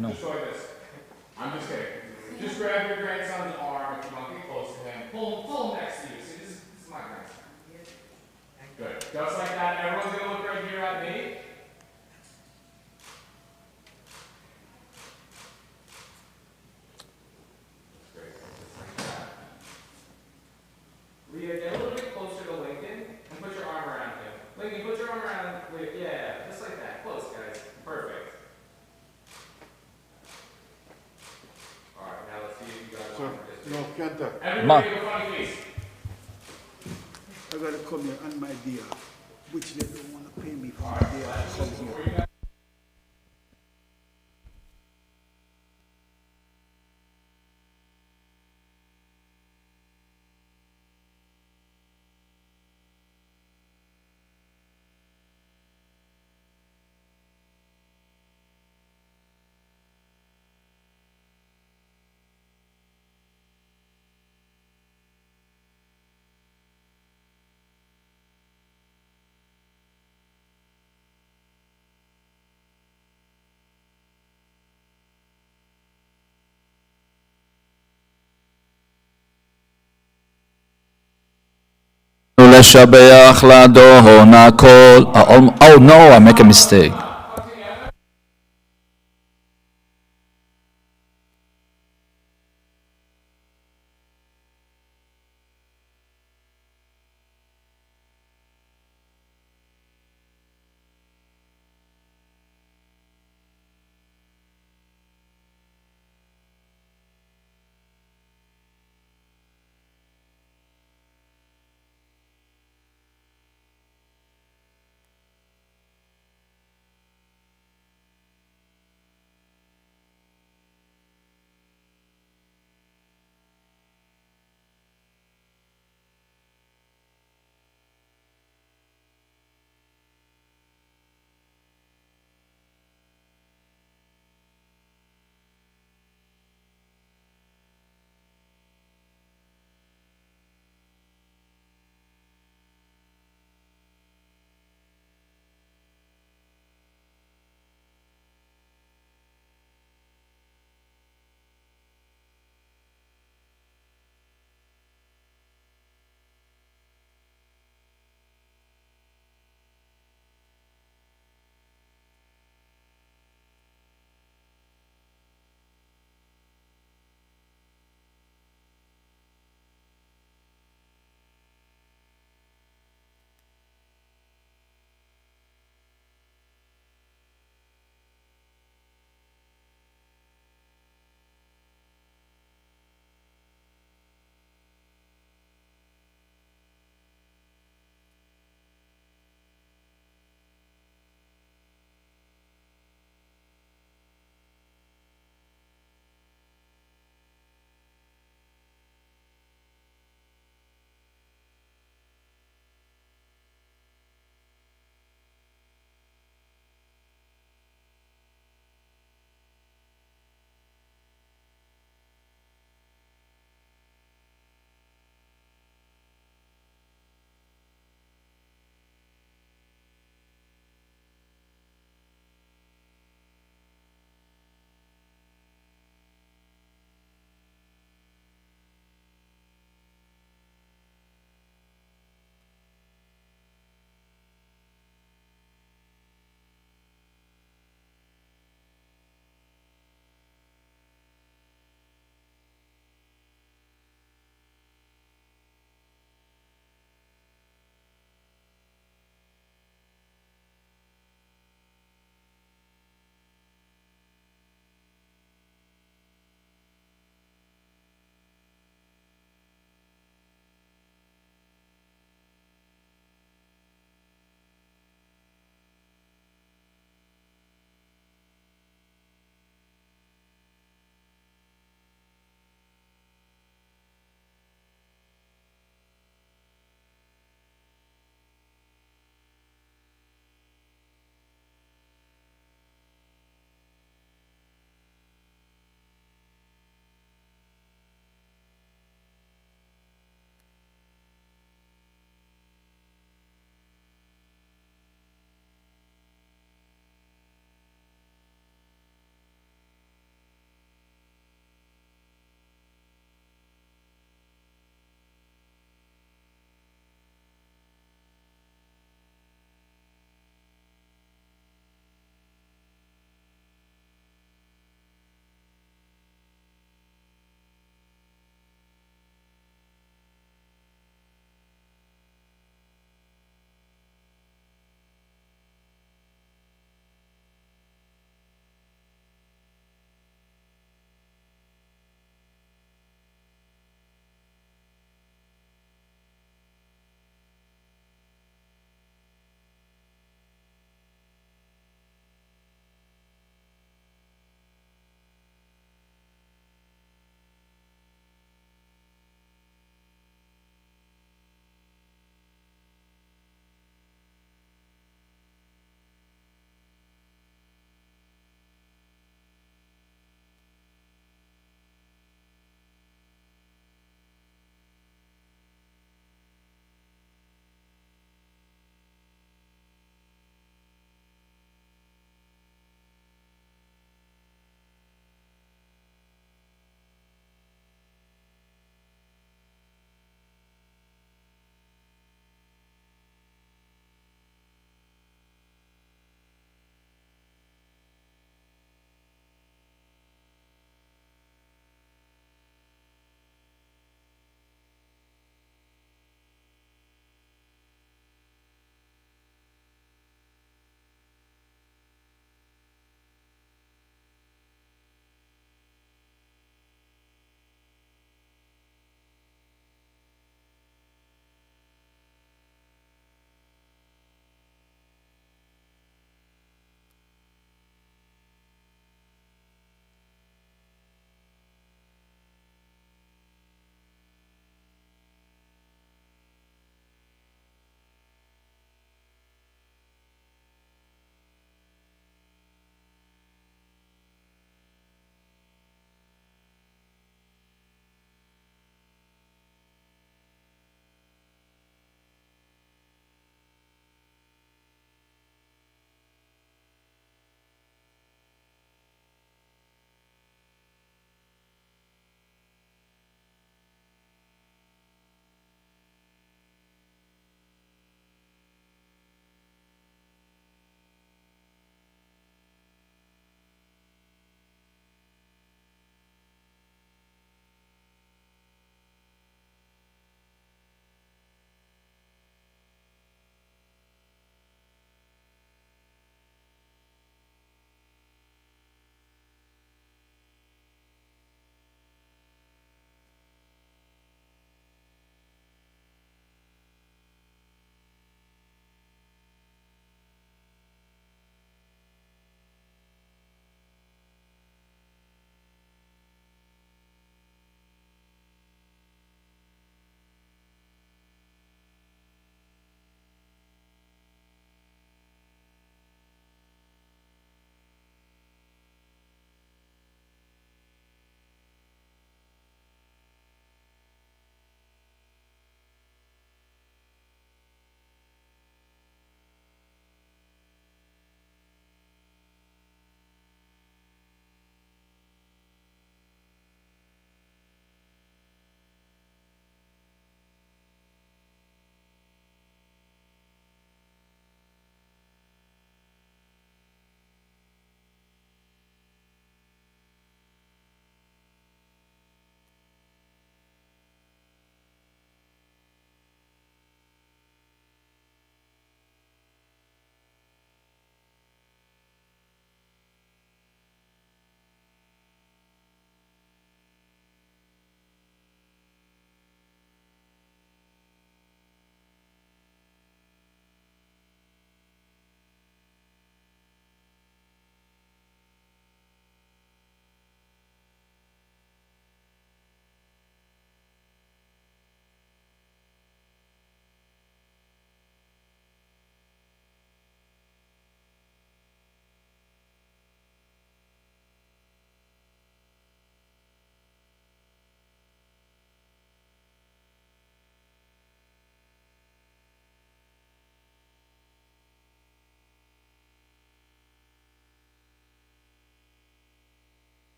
Just go like this. I'm just kidding. Just grab your grandson's arm if you want to get close to him. Pull him next to you. See, this is my grandson. Good. Just like that. Everyone's going to look right here at me. Great. Just like that. Leah, get a little bit closer to Lincoln and put your arm around him. Lincoln, put your arm around Leah. Yeah, just like that. Close, guys. Perfect. All right, now let's see if you guys want to No, can't talk. Everybody make a funny face. I gotta come here on my day off, which they don't want to pay me for my day off to come here. לשבח לאדון הכל. Oh no, I make a mistake.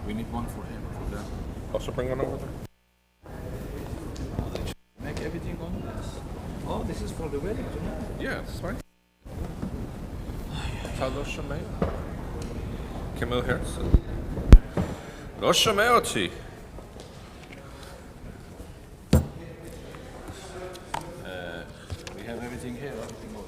We need one for him, for them. Also bring one over there. Make everything on this. Oh, this is for the wedding tonight. Yeah, it's fine. לא שומע. Kimmel Herzl. לא שומע אותי. We have everything here, everything on.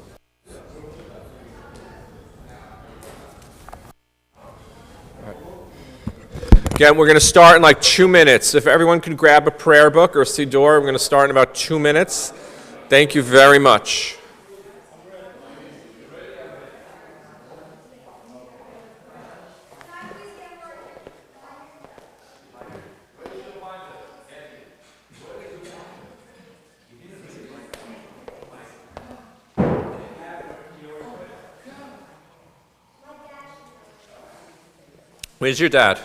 Again, we're going to start in like 2 minutes. If everyone can grab a prayer book or a siddur, we're going to start in about 2 minutes. Thank you very much. Where's your dad?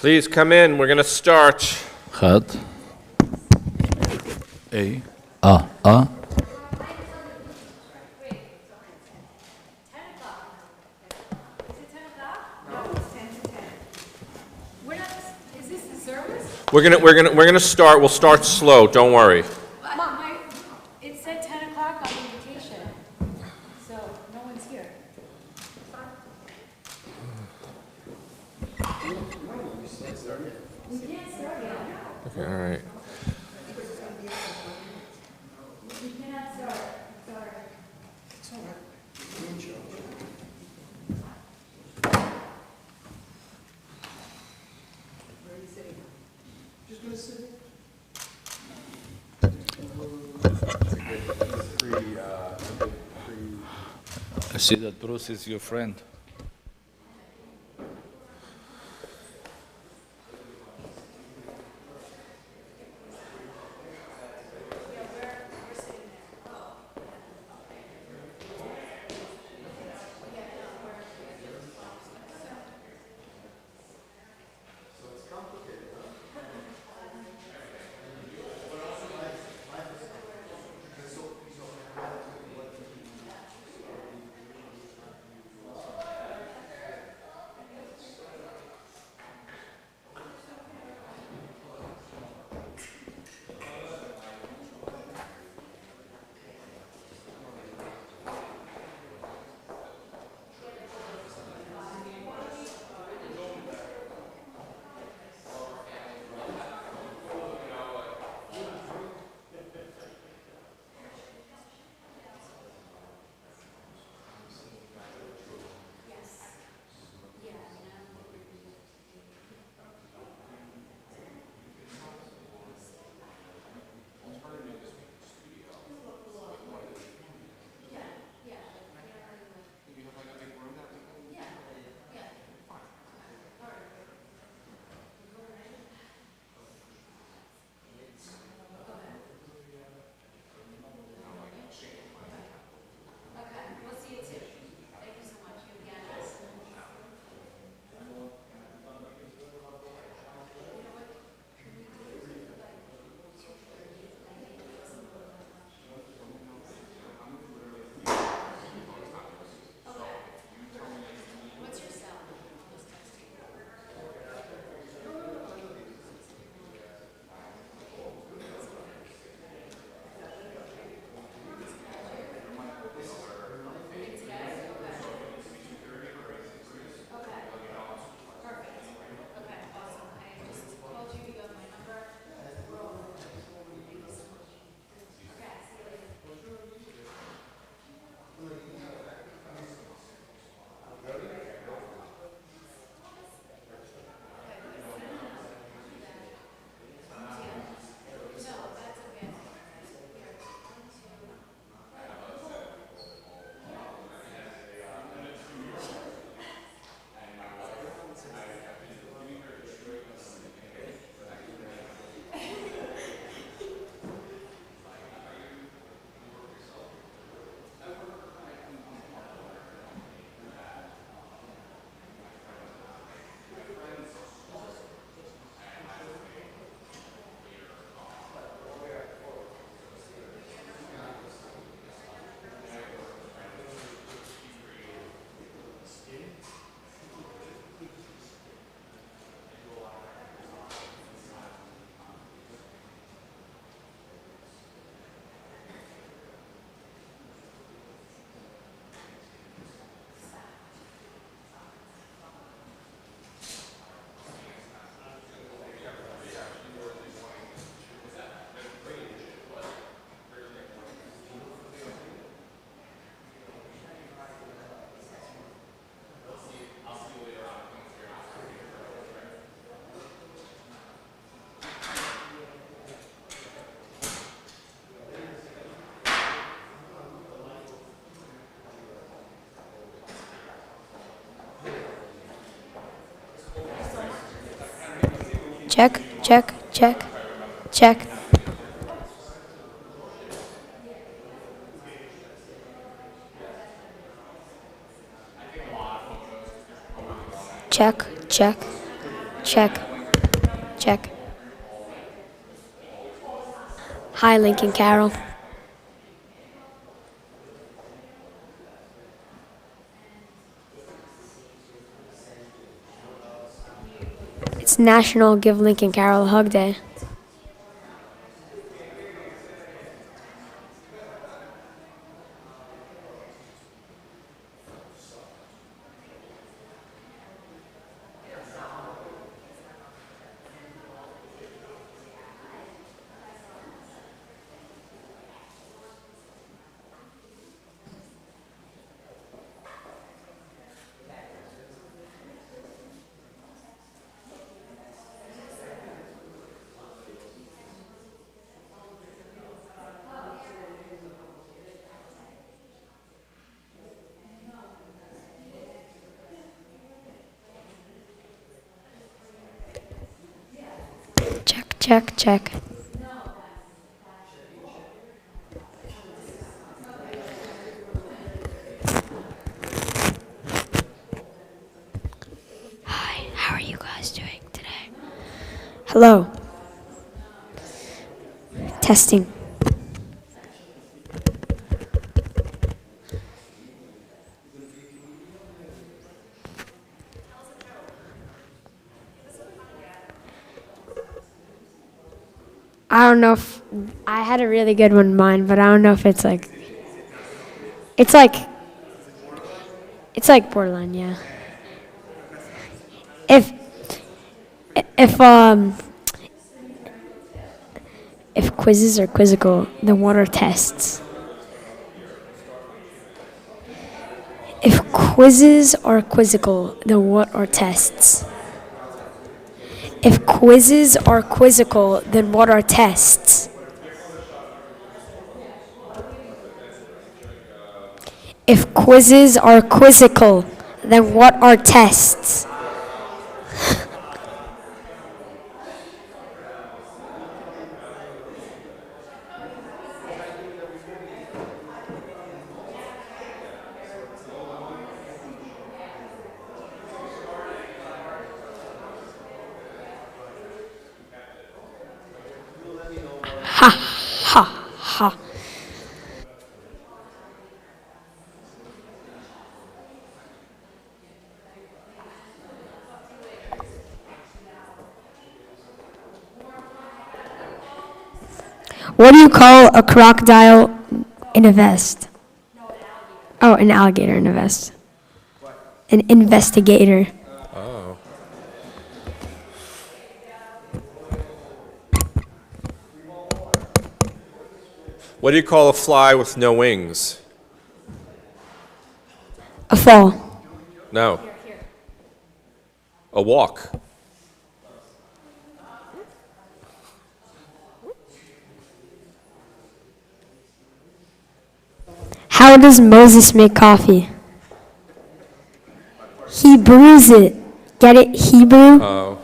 Please come in. We're going to start. אחד. A. We're gonna start. We'll start slow. Don't worry. It said 10 o'clock on the invitation, so no one's here. We can't start yet. Okay, all right. We cannot start. Sorry. I see that Bruce is your friend. Check, check, check, check. Check, check, check, check. Hi, Lincoln Carol. It's National Give Lincoln Carol a Hug Day. Check, check, check. Hi, how are you guys doing today? Hello. Testing. I don't know if I had a really good one in mind, but I don't know if it's like borderline, yeah. If if um if quizzes are quizzical, then what are tests? If quizzes are quizzical, then what are tests? If quizzes are quizzical, then what are tests? If quizzes are quizzical, then what are tests? Ha ha ha. What do you call a crocodile in a vest? Oh, an alligator in a vest. An investigator. Oh. What do you call a fly with no wings? A fall. No. A walk. How does Moses make coffee? He brews it. Get it? Hebrew? Oh.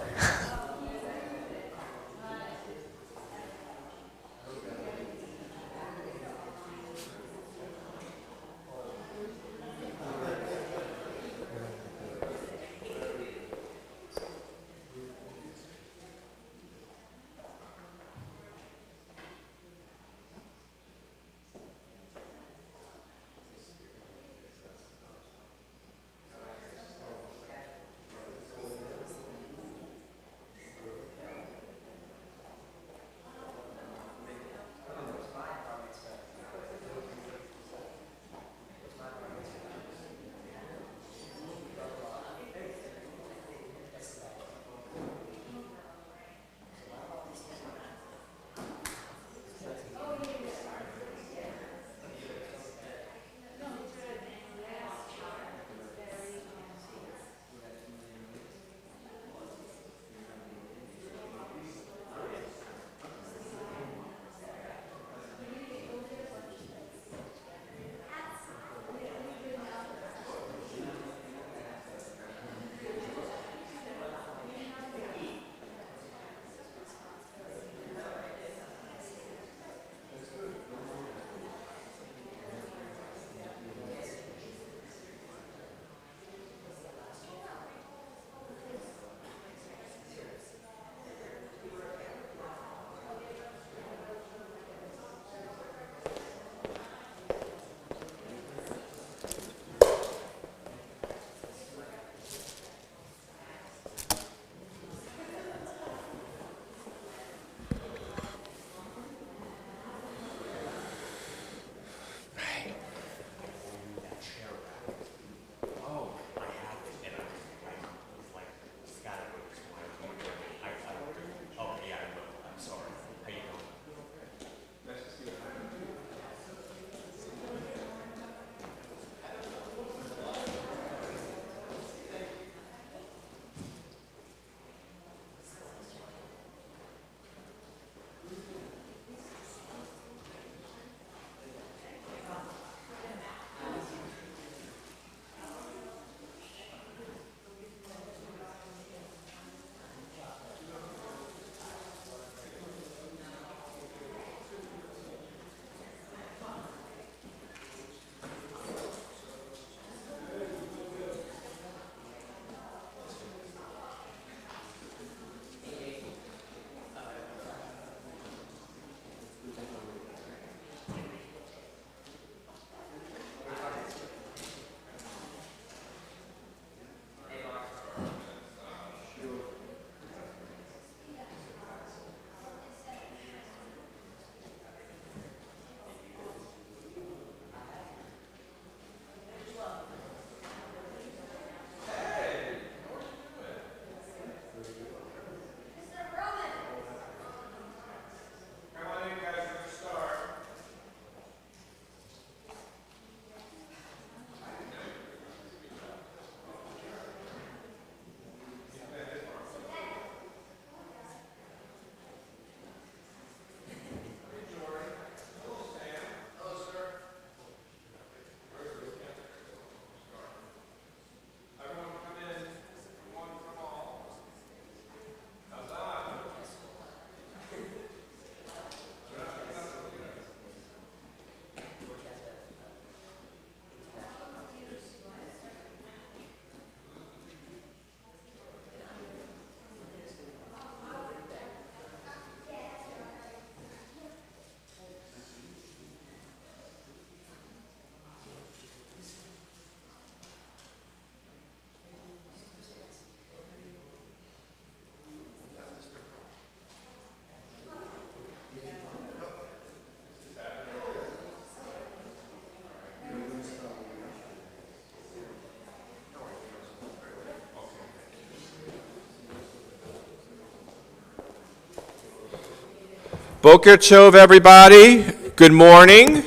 Boker Tov, everybody. Good morning.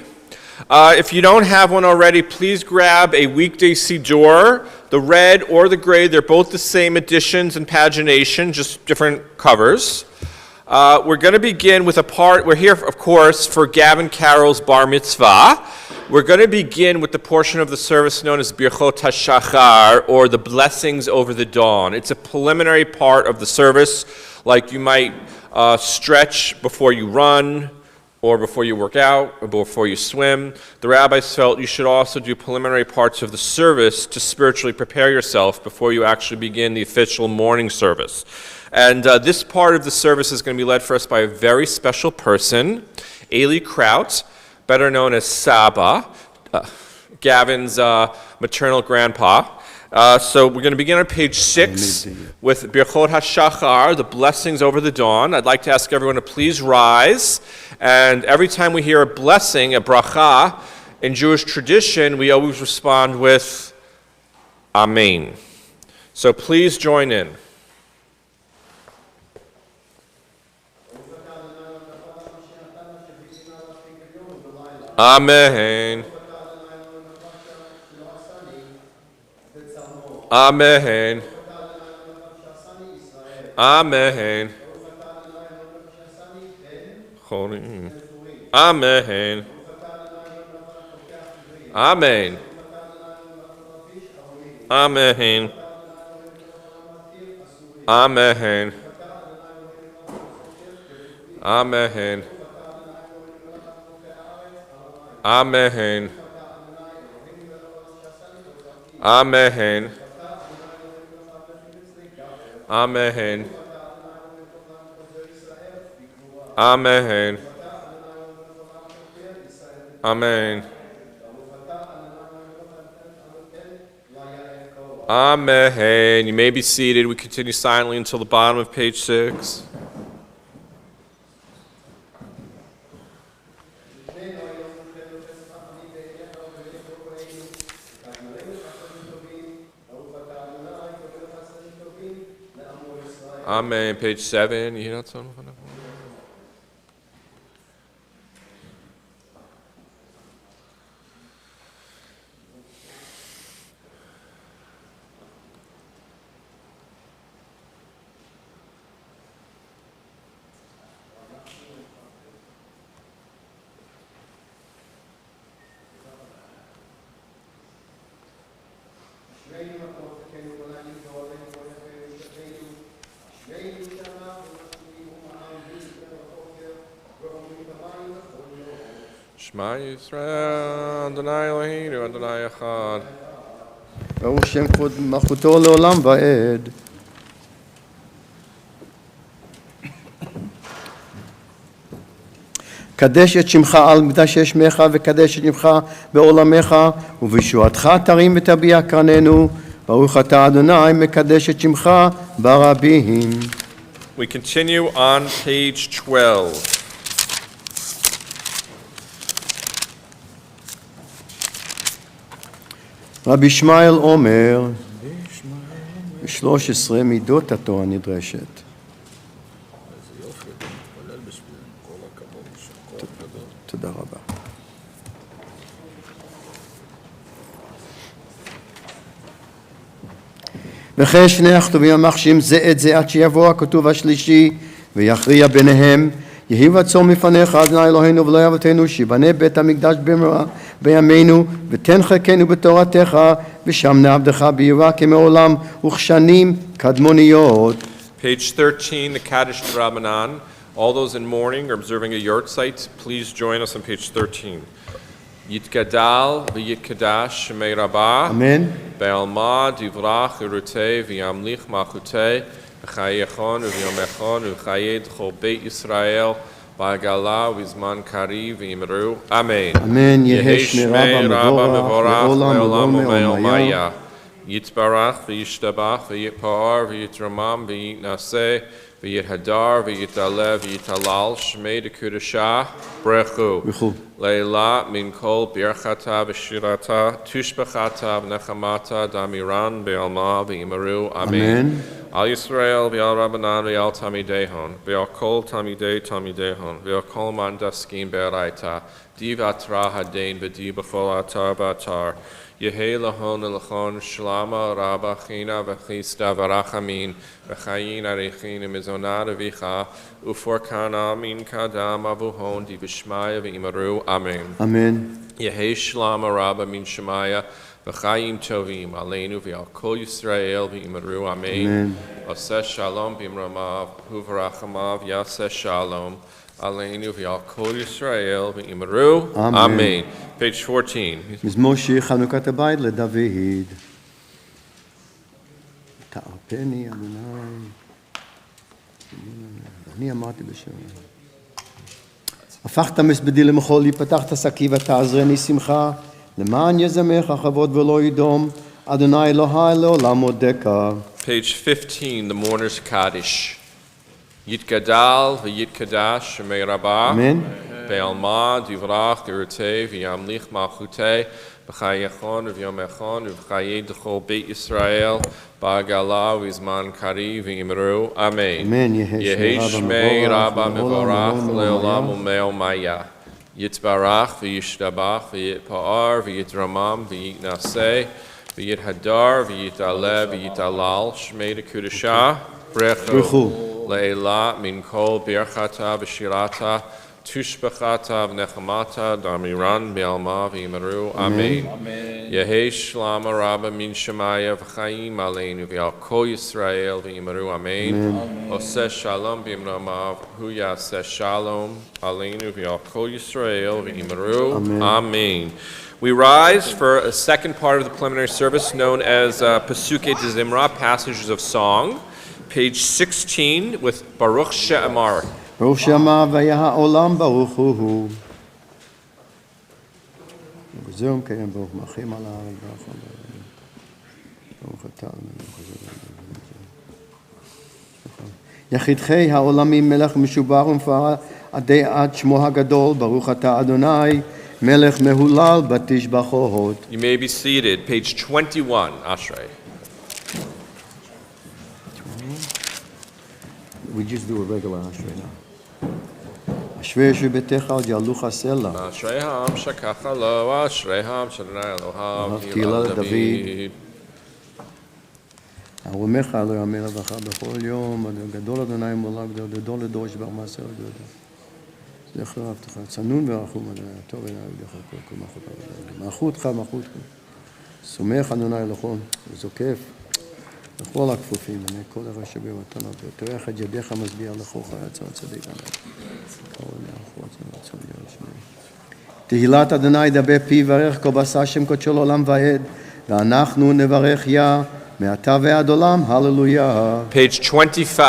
If you don't have one already, please grab a weekday Siddur. The red or the gray, they're both the same editions and pagination, just different covers. We're going to begin with a part, we're here, of course, for Gavin Karol's bar mitzvah. We're going to begin with the portion of the service known as Birchot HaShachar, or the blessings over the dawn. It's a preliminary part of the service, like you might stretch before you run, or before you work out, or before you swim. The rabbis felt you should also do preliminary parts of the service to spiritually prepare yourself before you actually begin the official morning service. And this part of the service is going to be led for us by a very special person, Eli Kraut, better known as Saba, Gavin's maternal grandpa. So we're going to begin on page 6 with Birchot HaShachar, the blessings over the dawn. I'd like to ask everyone to please rise. And every time we hear a blessing, a bracha, in Jewish tradition, we always respond with Amen. So please join in. Amen. Amen. Amen. Amen. Amen. Amen. Amen. Amen. Amen. Amen. Amen. Amen. Amen. Amen. You may be seated. We continue silently until the bottom of page 6. Amen. Page 7. You hear that sound? Shema Yisrael, Adonai Eloheinu, Adonai Echad. ברוך שם כבוד מלכותו לעולם ועד. קדש את שמך על מקדשי שמך וקדש את שמך בעולמך ובישועתך תרים ותביע קרננו. ברוך אתה אדוני מקדש את שמך ברבים. We continue on page 12. רבי ישמעאל אומר, 13 מידות התורה נדרשת. תודה רבה. וכן שני הכתובים המחשים זה את זה עד שיבוא הכתוב השלישי ויכריע ביניהם. יהי רצון מפניך אדוני אלוהינו ולא אבותינו שיבנה בית המקדש במהרה בימינו ותן חלקנו בתורתך ושם נעבדך ביראה כמעולם וכשנים קדמוניות. Page 13, the Kaddish Rabbanan. All those in mourning or observing a yard site, please join us on page 13. Yitgadal v'yitkadash shemei Rabbah. Amen. Be'alma divrach urutei v'yamlich machutei v'chayechon v'yomechon v'chayed chol beit Yisrael v'agala v'zman kari v'yimru. Amen. Amen. Yehi shmei Rabba mevorach le'olam u'me'omaya. Yitbarach v'yishtabach v'yitpa'ar v'yitramam v'yitnaseh v'yithadar v'yitalev v'yitalal shmei dekudashah brechu. Leila min kol birchata v'shirata tushbachata v'nechamata damiran be'alma v'imaru. Amen. Al Yisrael v'al Rabbanan v'al Tamidehon v'al kol Tamidehon v'al kol man daskin be'araita div atra hadain v'di b'chol atar b'atar Yehi lahon elachon shlama rabba china v'chista v'rachamin v'chayin arechin mizonad v'cha uforkana min kadam avuhon di v'shmaya v'imaru. Amen. Amen. Yehi shlama rabba min shemaya v'chayim tovim aleinu v'al kol Yisrael v'imaru. Amen. Oseh shalom b'imramav huvarachamav yaseh shalom aleinu v'al kol Yisrael v'imaru. Amen. Page 14. מזמור שיר חנוכת הבית לדוד. תערפני אדוני. אני אמרתי בשם. הפכת מסבדי למחול, פתחת שקי ותעזרני שמחה, למען יזמך כבוד ולא ידום, אדוני אלוהי לעולם מודקה. Page 15, the Mourner's Kaddish. Yitgadal v'yitkadash shemei rabah. Amen. Be'alma divrach dirutei v'yamlich malchutei v'chayechon v'yomechon v'chayei d'chol Beit Yisrael ba'agala v'izman kari v'yimru. Amen. Amen. Yehi shmei rabba mevorach le'olam u'meo maya. Yitbarach v'yishtabach v'yitpa'ar v'yitramam v'yitnaseh v'yithadar v'yitaleh v'yitalal shmei d'kudashah brechu le'ela min kol birchata v'shirata tushbachata v'nechamata damiran be'alma v'imaru. Amen. Yehi shlama rabba min shemaya v'chayim aleinu v'al kol Yisrael v'imaru. Amen. Oseh shalom b'imramav hu yaseh shalom aleinu v'al kol Yisrael v'imaru. Amen. We rise for a second part of the preliminary service known as Pesukei de Zimra, Passages of Song, page 16 with Baruch She'amar. ברוך שמה והיה העולם ברוך הוא. וזהו מקיים ברוך מלכים על הארץ. ברוך אתה. יחידכי העולמים מלך משובח ומפאר עד שמו הגדול. ברוך אתה אדוני מלך מהולל בתשבחות. You may be seated. Page 21, Ashrei. We just do a regular ashrei now. אשרי שביתך על יהלוך הסלע. אשרי העם שככה לו, אשרי העם שאדוני אלוהיו, תהילה לדוד. ארומך לא יאמר לבך בכל יום, גדול אדוני מולך, גדול לדור שבר מעשר גדול. זכר הבטחה, צנון ורחום אדוני, טוב עיני ידיך כל מלכותך. סומך אדוני אלוהים, וזוקף. לכל הכפופים, עיני כל הרשבי מתנות, ותרח את ידיך משביע לכוך יצר צדיק עליו. תהילת אדוני ידבר פי יברך כה בשר שם קודשו לעולם ועד, ואנחנו נברך יה מעתה ועד עולם, הללויה. Page 25.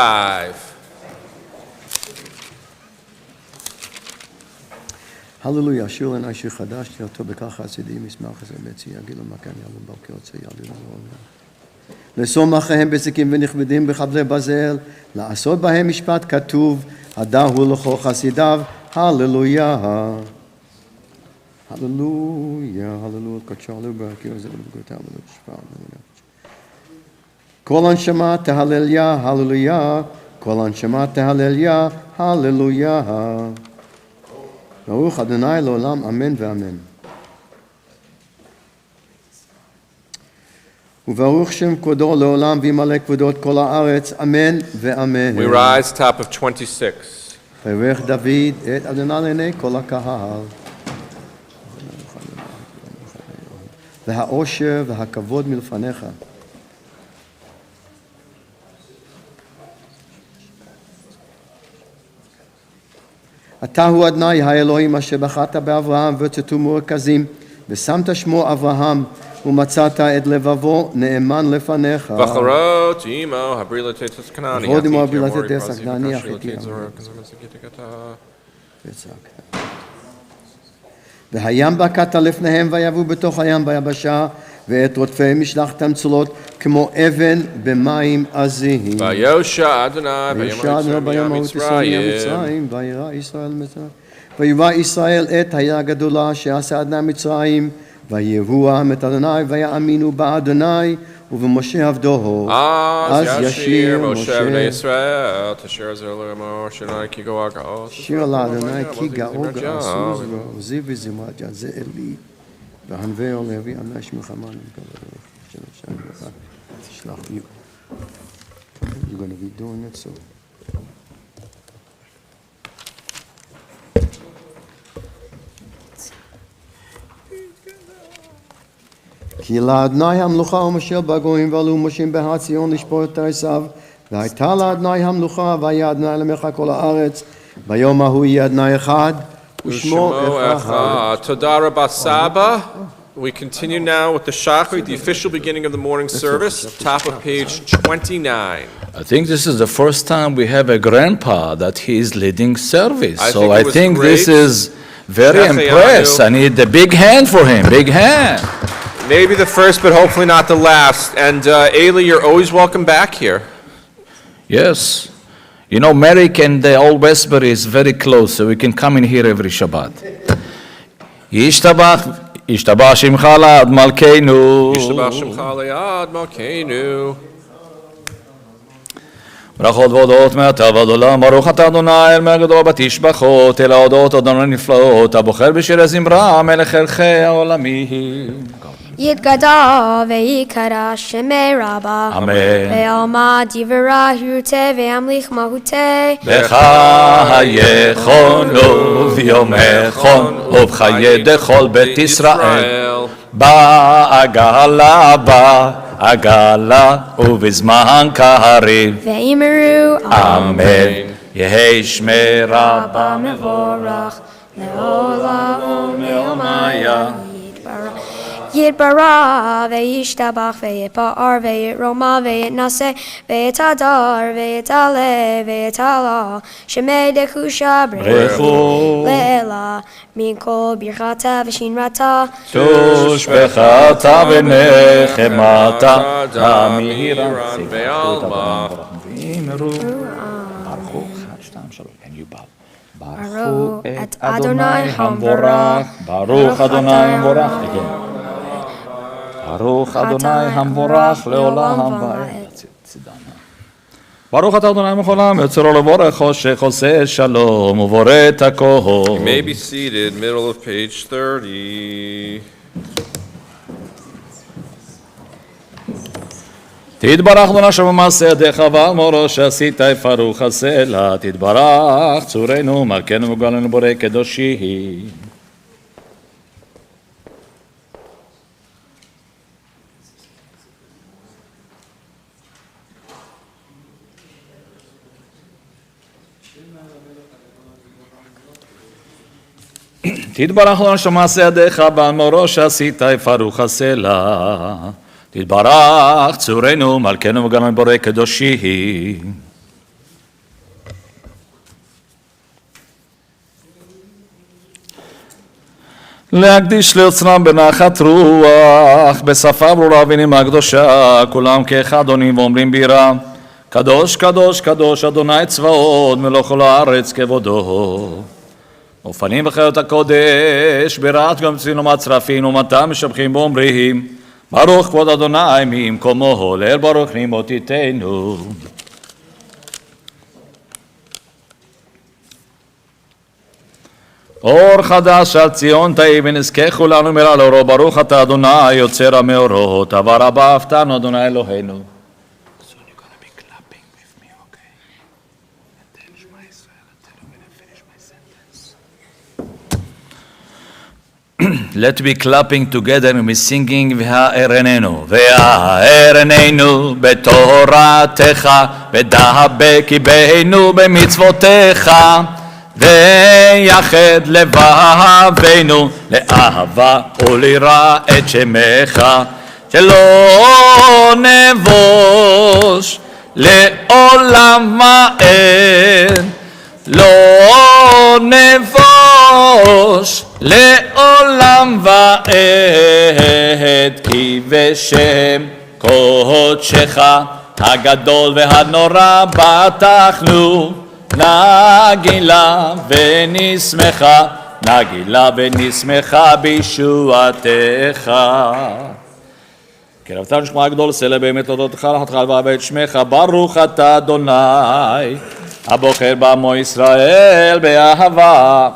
הללויה, שיר לנאי שיר חדש, תהיה אותו בכך חסידים, ישמח חסר בצי, יגיד לו מכן יעלו ברכי יוצא יעלו לעולם. לשום אחריהם בזיקים ונכבדים בחבלי בזל, לעשות בהם משפט כתוב, הדהו לכל חסידיו, הללויה. הללויה, הללויה, קדשו עלו ברכי יוצא ולבגותה ולשפע. כל הנשמה תהלליה, הללויה, כל הנשמה תהלליה, הללויה. ברוך אדוני לעולם, אמן ואמן. וברוך שם כבודו לעולם וימלא כבודו את כל הארץ, אמן ואמן. We rise, top of 26. ויברך דוד את אדוני לעיני כל הקהל. והעושר והכבוד מלפניך. אתה הוא אדוני האלוהים אשר בחרת באברהם וצאתו מרכזים ושמת שמו אברהם ומצאת את לבבו נאמן לפניך. V'charot imo habrila tetzes kanani. V'chod imo habrila tetzes kanani, achiti והים בקעת לפניהם ויבוא בתוך הים ביבשה ואת רודפי משלחתם צולות כמו אבן במים עזיים. ויושע אדוני וישע אדוני ביום ההוא תסעו מצרים. מצרים, וירא ישראל מצרים. וירא ישראל את היה הגדולה שעשה אדוני מצרים, ויראו העם את אדוני ויאמינו באדוני ובמשה עבדו. אז ישיר משה בני ישראל, תשיר זה למשה אדוני כי גאו גאו. שיר לאדוני כי גאו גאו עוזי וזמרת יד זה אלי. והנווה ולוי אנש מלחמה תשלח לי. You're going to be doing it, so. כי לאדוני המלוכה ומושל בגויים ועלו מושים בהר ציון לשפוט את עשיו והייתה לאדוני המלוכה והיה אדוני למלך כל הארץ ביום ההוא יהיה אדוני אחד ושמו אחד. תודה רבה סבא. We continue now with the Shachrit, the official beginning of the morning service, top of page 29. I think this is the first time we have a grandpa that he is leading service. I So think it I was think this great. is very Zechariah. impressed. I need a big hand for him, big hand. Maybe the first, but hopefully not the last. And Ailey, you're always welcome back here. Yes. You know, Merrick and the Old Westbury is very close, so we can come in here every Shabbat. ישתבח שמך לעד מלכנו. Yishtabach Shemcha Le'ad Malkeinu. ברכות והודות מעתה ועד עולם, ברוך אתה אדוני אל מהגדול בתשבחות, אל ההודות אדוני נפלאות, הבוחר בשירי זמרה, מלך ערכי העולמים. יתגדל ויקרא שמי רבה. אמן. ועלמא דברה יורתה וימליך מהותה. בחייכונו ויומכון ובחיי דכל בית ישראל. בעגלה בעגלה ובזמן קריב. ואמרו אמן. יהי שמי רבה רבה מבורך לעולם ולעולמיה. יתברך וישתבח ויתפאר ויתרומם ויתנשא ויתהדר ויתעלה ויתעלה שמי דקדושה ברכו לעילה מכל ברכתה ושמרתה תושבחתה ונחמתה תמירה בעלמא. ברכו את אדוני המבורך, ברוך אדוני המבורך, ברוך אדוני המבורך לעולם ועד. ברוך אתה אדוני מכל העם, יוצרו לבורך חושך, עושה שלום ובורא את הכל. You may be seated, middle of page 30. תתברך אדוני שבמעשה ידיך ועל מורו שעשית יפרוך הסלע, תתברך צורנו מלכנו וגואלנו בורא קדושי. תתברך אדוני שבמעשה ידיך ועל מורו שעשית יפרוך הסלע, תתברך צורנו מלכנו וגואלנו בורא קדושי. להקדיש ליוצרם בנחת רוח, בשפה ברורה ונימה קדושה, כולם כאחד עונים ואומרים בירה, קדוש קדוש קדוש אדוני צבאות מלוא כל הארץ כבודו. אופנים וחיות הקודש, בירת גם צלינו מצרפים ומתם משבחים ואומרים, ברוך כבוד אדוני ממקומו, לאל ברוך נעמות תיתנו. אור חדש על ציון תהי ונזכה כולנו מרע לאורו, ברוך אתה אדוני יוצר המאורות, עבר הבא הפתענו אדוני אלוהינו. Let's be clapping together and be singing והארננו בתורתך ודבק בנו במצוותיך ויחד לבבינו לאהבה וליראה את שמך שלא נבוש לעולם ועד לא נבוש לעולם ועד כי בשם קודשך הגדול והנורא בטחנו נגילה ונשמחה נגילה ונשמחה בישועתך קרבתנו שמך הגדול סלע באמת להודותך לחתך ולבית שמך ברוך אתה אדוני הבוחר בעמו ישראל באהבה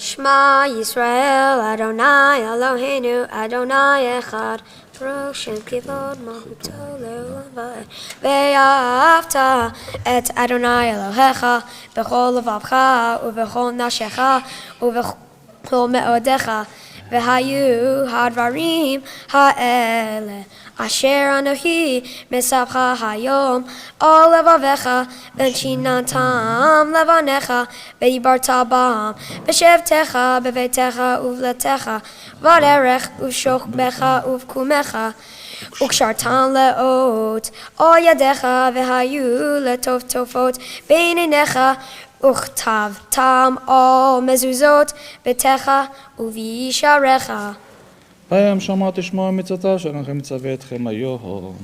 Shema Yisrael, Adonai Eloheinu, Adonai Echad, Baruch Shem Kivod Malchuto Le'olam Va'ed. Ve'ahavta et Adonai Elohecha, b'chol levavcha, u'b'chol nafshecha, u'b'chol me'odecha, v'hayu hadvarim ha'ele. Asher anohi mesavcha hayom al levavecha v'chinantam levanecha v'yibarta bam v'shevtecha b'veitecha uvletecha v'derech uv'shokmecha uv'kumecha ukshartan leot al yadecha v'hayu letov tofot beinenecha uchtav tam al mezuzot betecha uv'yisharecha היום שמעתי שמוע מצוותה שאנחנו מצווה אתכם היום.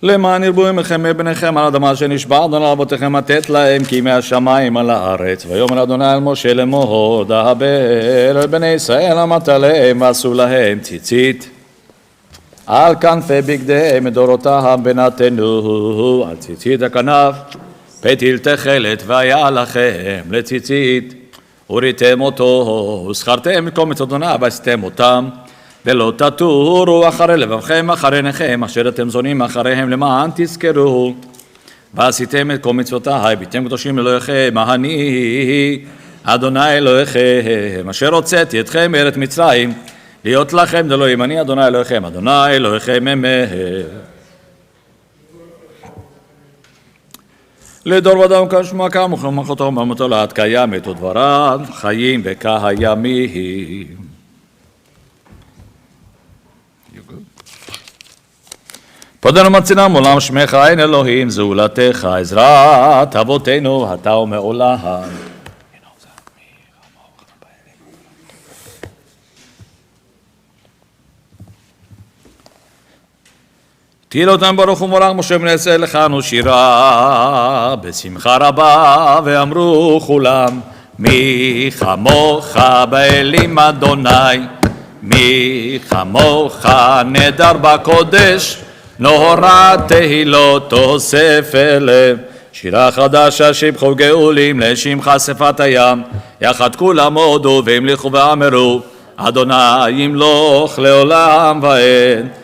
למען ירבו עמכם מבניכם על האדמה שנשבענו על אבותיכם לתת להם כי מהשמיים על הארץ. ויאמר אדוני אל משה לאמור דבר אל בני ישראל אמרת להם ועשו להם ציצית על כנפי בגדיהם מדורותם בנתנו על ציצית הכנף פתיל תכלת והיה לכם לציצית וריתם אותו וזכרתם את קומץ אדוני ועשיתם אותם ולא תטורו אחרי לבבכם אחרי עיניכם אשר אתם זונים אחריהם למען תזכרו ועשיתם את כל מצוותיי ביתם קדושים אלוהיכם אני אדוני אלוהיכם אשר הוצאתי אתכם מארץ מצרים להיות לכם דלוהים אני אדוני אלוהיכם אדוני אלוהיכם ממהר לדור ודאו כשמוע כמוך ומלכותו ומלכותו לעד קיימת ודבריו חיים וקיימים פודנו מצינם עולם שמך אין אלוהים זולתך עזרת אבותינו אתה ומעולם תהיל אותם ברוך ומורך משה בני ישראל לכנו שירה בשמחה רבה ואמרו כולם מי כמוך באלים אדוני מי כמוך נדר בקודש נורא תהילות תוסף אליהם שירה חדשה שבחו גאולים לשמך שפת הים יחד כולם הודו והמליכו ואמרו אדוני ימלוך לעולם ועד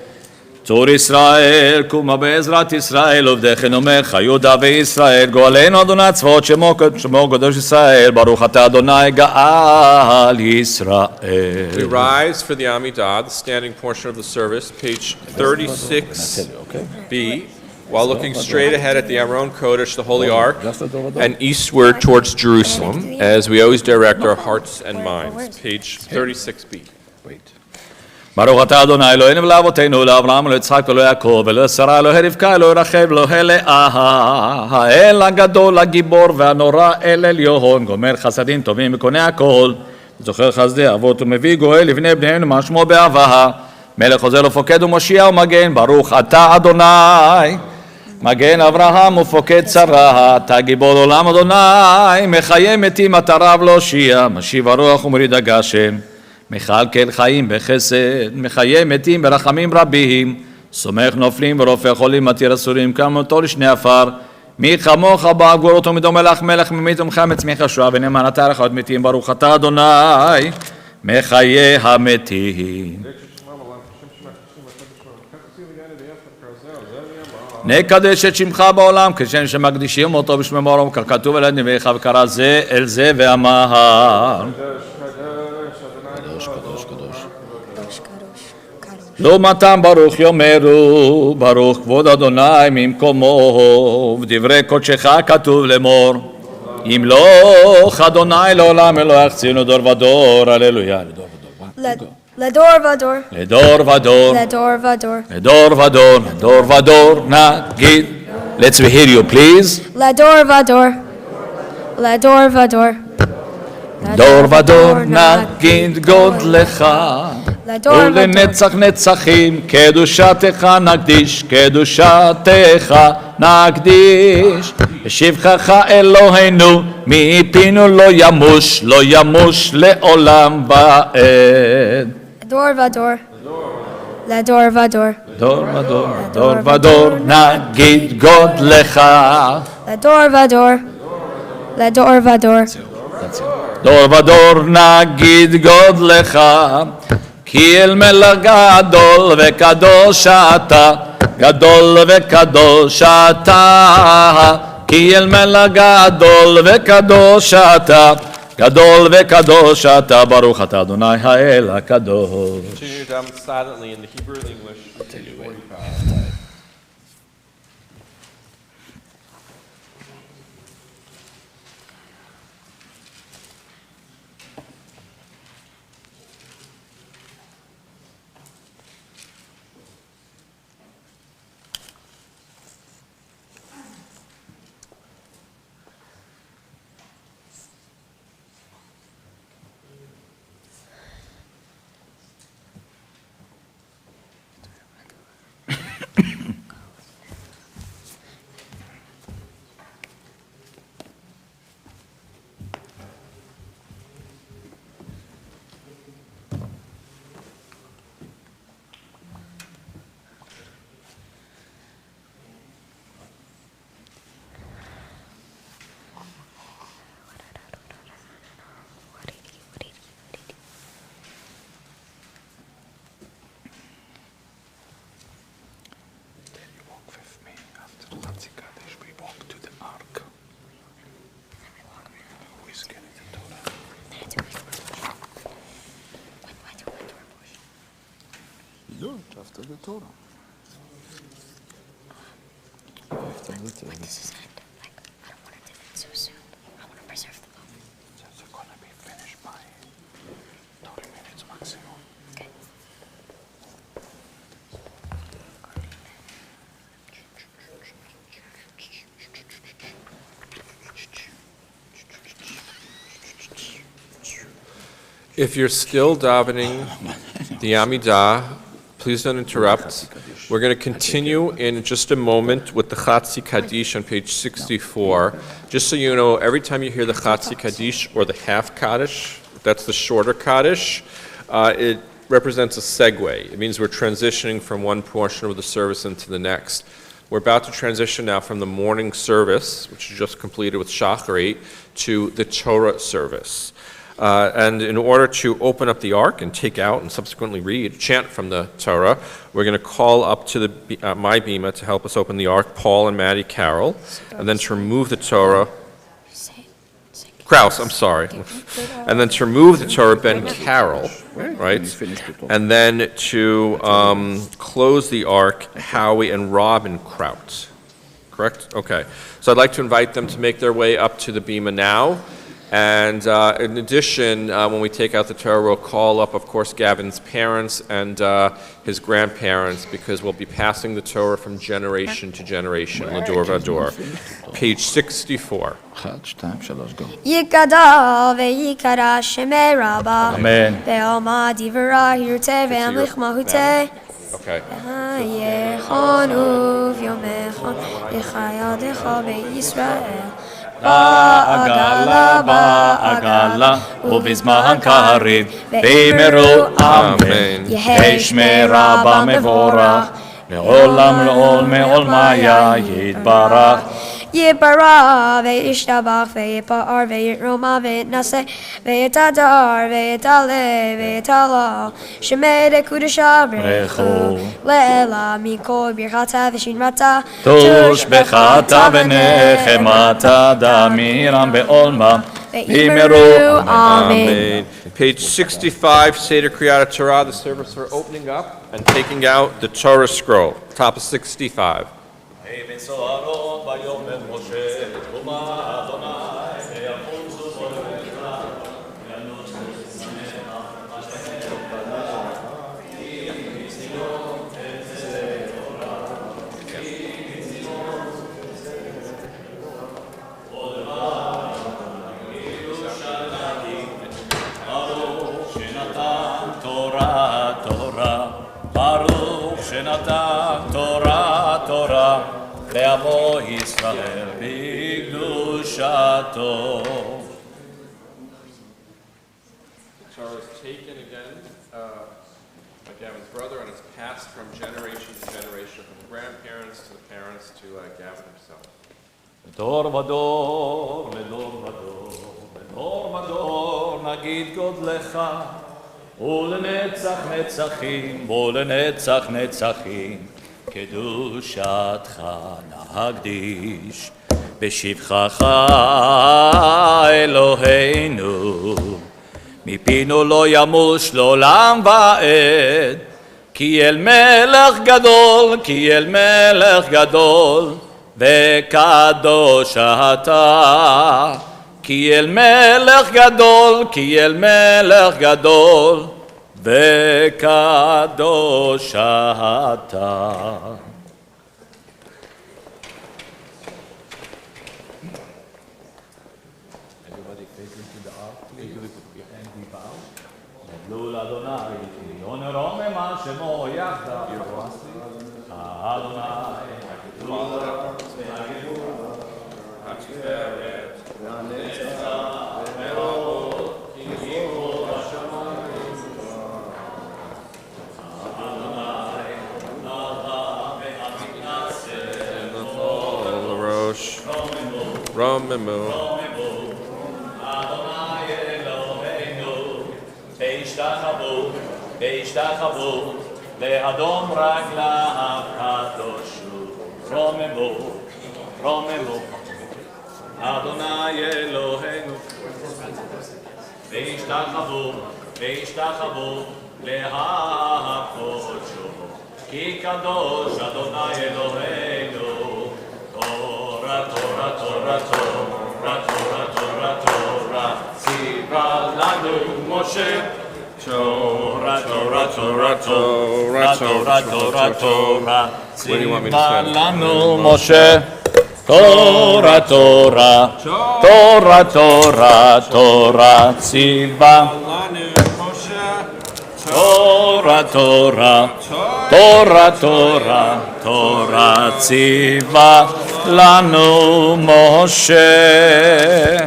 צור ישראל קומה בעזרת ישראל עובדכם אומר יהודה וישראל גואלנו אדוני צבאות שמו קדוש ישראל ברוך אתה אדוני גאל ישראל. We rise for the Amidah, the standing portion of the service, page 36b, while looking straight ahead at the Aron Kodesh, the Holy Ark, and eastward towards Jerusalem, as we always direct our hearts and minds. Page 36b. ברוך אתה אדוני אלוהינו ולאבותינו לאברהם וליצחק וליעקב ולשרה אלוהי רבקה אלוהי רחל ואלוהי לאה האל הגדול הגיבור והנורא אל עליון גומר חסדים טובים וקונה הכל זוכר חסדי אבות ומביא גואל לבני בניהם מה שמו באהבה מלך עוזר ופוקד ומושיע ומגן ברוך אתה אדוני מגן אברהם ופוקד שרה אתה גיבור עולם אדוני מחיה מתים אתה רב להושיע משיב הרוח ומוריד הגשם מכלכל חיים בחסד, מחיה מתים ברחמים רבים, סומך נופלים ורופא חולים מתיר אסורים כמותו לשני עפר, מי כמוך בגבורות ומדומה לך מלך ממית ומחמץ מחשועה ונאמן אתה לך עוד מתים ברוך אתה אדוני מחיה המתים. נקדש את שמך בעולם כשם שמקדישים אותו בשמי מורם ככתוב אל נביאך וקרא זה אל זה ואמר לעומתם ברוך יאמרו ברוך כבוד אדוני ממקומו ודברי קודשך כתוב לאמור ימלוך אדוני לעולם אלוהיך ציון דור ודור הללויה. לדור ודור, לדור ודור, לדור ודור, לדור ודור, לדור ודור, נגיד. Let's hear you, please. לדור ודור, לדור ודור, דור ודור נגיד גודלך, לדור ודור, ולנצח נצחים קדושתך נקדיש, קדושתך נקדיש. בשבחך אלוהינו מפינו לא ימוש, לא ימוש לעולם ועד. לדור ודור, לדור ודור, דור ודור, דור ודור נגיד גודלך. לדור ודור, לדור ודור, דור ודור נגיד גודלך, כי אל מלך גדול וקדוש אתה, גדול וקדוש אתה, כי אל מלך גדול וקדוש אתה, גדול וקדוש אתה, ברוך אתה אדוני האל הקדוש. Continue down silently in the Hebrew and English. After the Torah. After the Torah. this is kind of like, I don't want to do it so soon. I want to preserve the law. It's gonna be finished by 30 minutes maximum. Okay. If you're still davening the Amidah, please don't interrupt. We're going to continue in just a moment with the Chatzi Kaddish on page 64. Just so you know, every time you hear the Chatzi Kaddish or the half Kaddish, that's the shorter Kaddish, it represents a segue. It means we're transitioning from one portion of the service into the next. We're about to transition now from the morning service, which is just completed with Shacharit, to the Torah service. And in order to open up the ark and take out and subsequently read, chant from the Torah, we're going to call up to the my bima to help us open the ark, Paul and Maddie Karol, and then to remove the Torah, Kraus, I'm sorry, and then to remove the Torah, Ben Karol, right? And then to close the ark, Howie and Robin Kraut. Correct? Okay. So I'd like to invite them to make their way up to the bima now. And in addition, when we take out the Torah, we'll call up, of course, Gavin's parents and his grandparents, because we'll be passing the Torah from generation to generation, Lador Vador. Page 64. Yikada ve'yikara shemei Rabba Amen. ve'alma divra hirte ve'amlich mahute Okay. yechonu v'yomechon yechayadecha be'Yisrael בעגלה, בעגלה, ובזמן קריב, ואמרו אמן. יהי שמי רבה מבורך, לעולם לעולם מעולמיה יתברך. יתברך וישתבח ויפאר ויתרומם ויתנשא ויתהדר ויתעלה ויתעלה שמי דקודשה ברכו לעילה מכל ברכתה ושנרתה תושבחתה ונחמתה דמירם בעולמם ואמרו Amen. Page 65, Seder Kriyat Torah, the service for opening up and taking out the Torah scroll. Top of 65. שנתן תורה תורה, ברוך שנתן תורה תורה, לעמו ישראל בקדושתו. Torah is taken again by Gavin's brother, and it's passed from generation to generation, from the grandparents to the parents to Gavin himself. דור ודור, לדור ודור, לדור ודור, נגיד גודלך, ולנצח נצחים, ולנצח נצחים, קדושתך נקדיש, בשבחך אלוהינו, מפינו לא ימוש לעולם ועד, כי אל מלך גדול, כי אל מלך גדול, וקדוש אתה, כי אל מלך גדול, כי אל מלך גדול, וקדוש אתה. Everybody face into the ark, please. And we bow. Hallelu Adonai, Onerom ema shemo yachdav. Adonai. Romemu. Adonai Eloheinu, והשתחוו, והשתחוו, לאדום רגליו קדושו, רוממו, רוממו, אדוני אלוהינו, והשתחוו, והשתחוו, להקדשו, כי קדוש אדוני אלוהינו, תורה, תורה, תורה, תורה, תורה, תורה, תורה, ציווה לנו משה, תורה, תורה, תורה, תורה, תורה, תורה, תורה, ציווה לנו משה, תורה, תורה, תורה, תורה, תורה, ציווה תורה, תורה, תורה, תורה, תורה, ציווה לנו משה.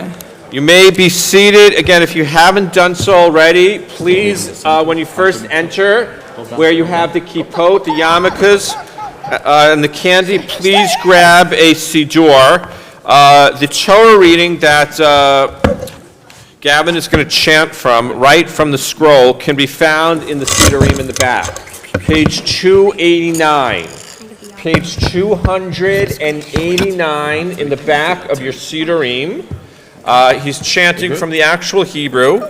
You may be seated. Again, if you haven't done so already, please, when you first enter, where you have the kippot, the yarmulkes, and the candy, please grab a siddur. The Torah reading that Gavin is going to chant from, right from the scroll, can be found in the siddurim in the back. Page 289. Page 289 in the back of your siddurim. He's chanting from the actual Hebrew.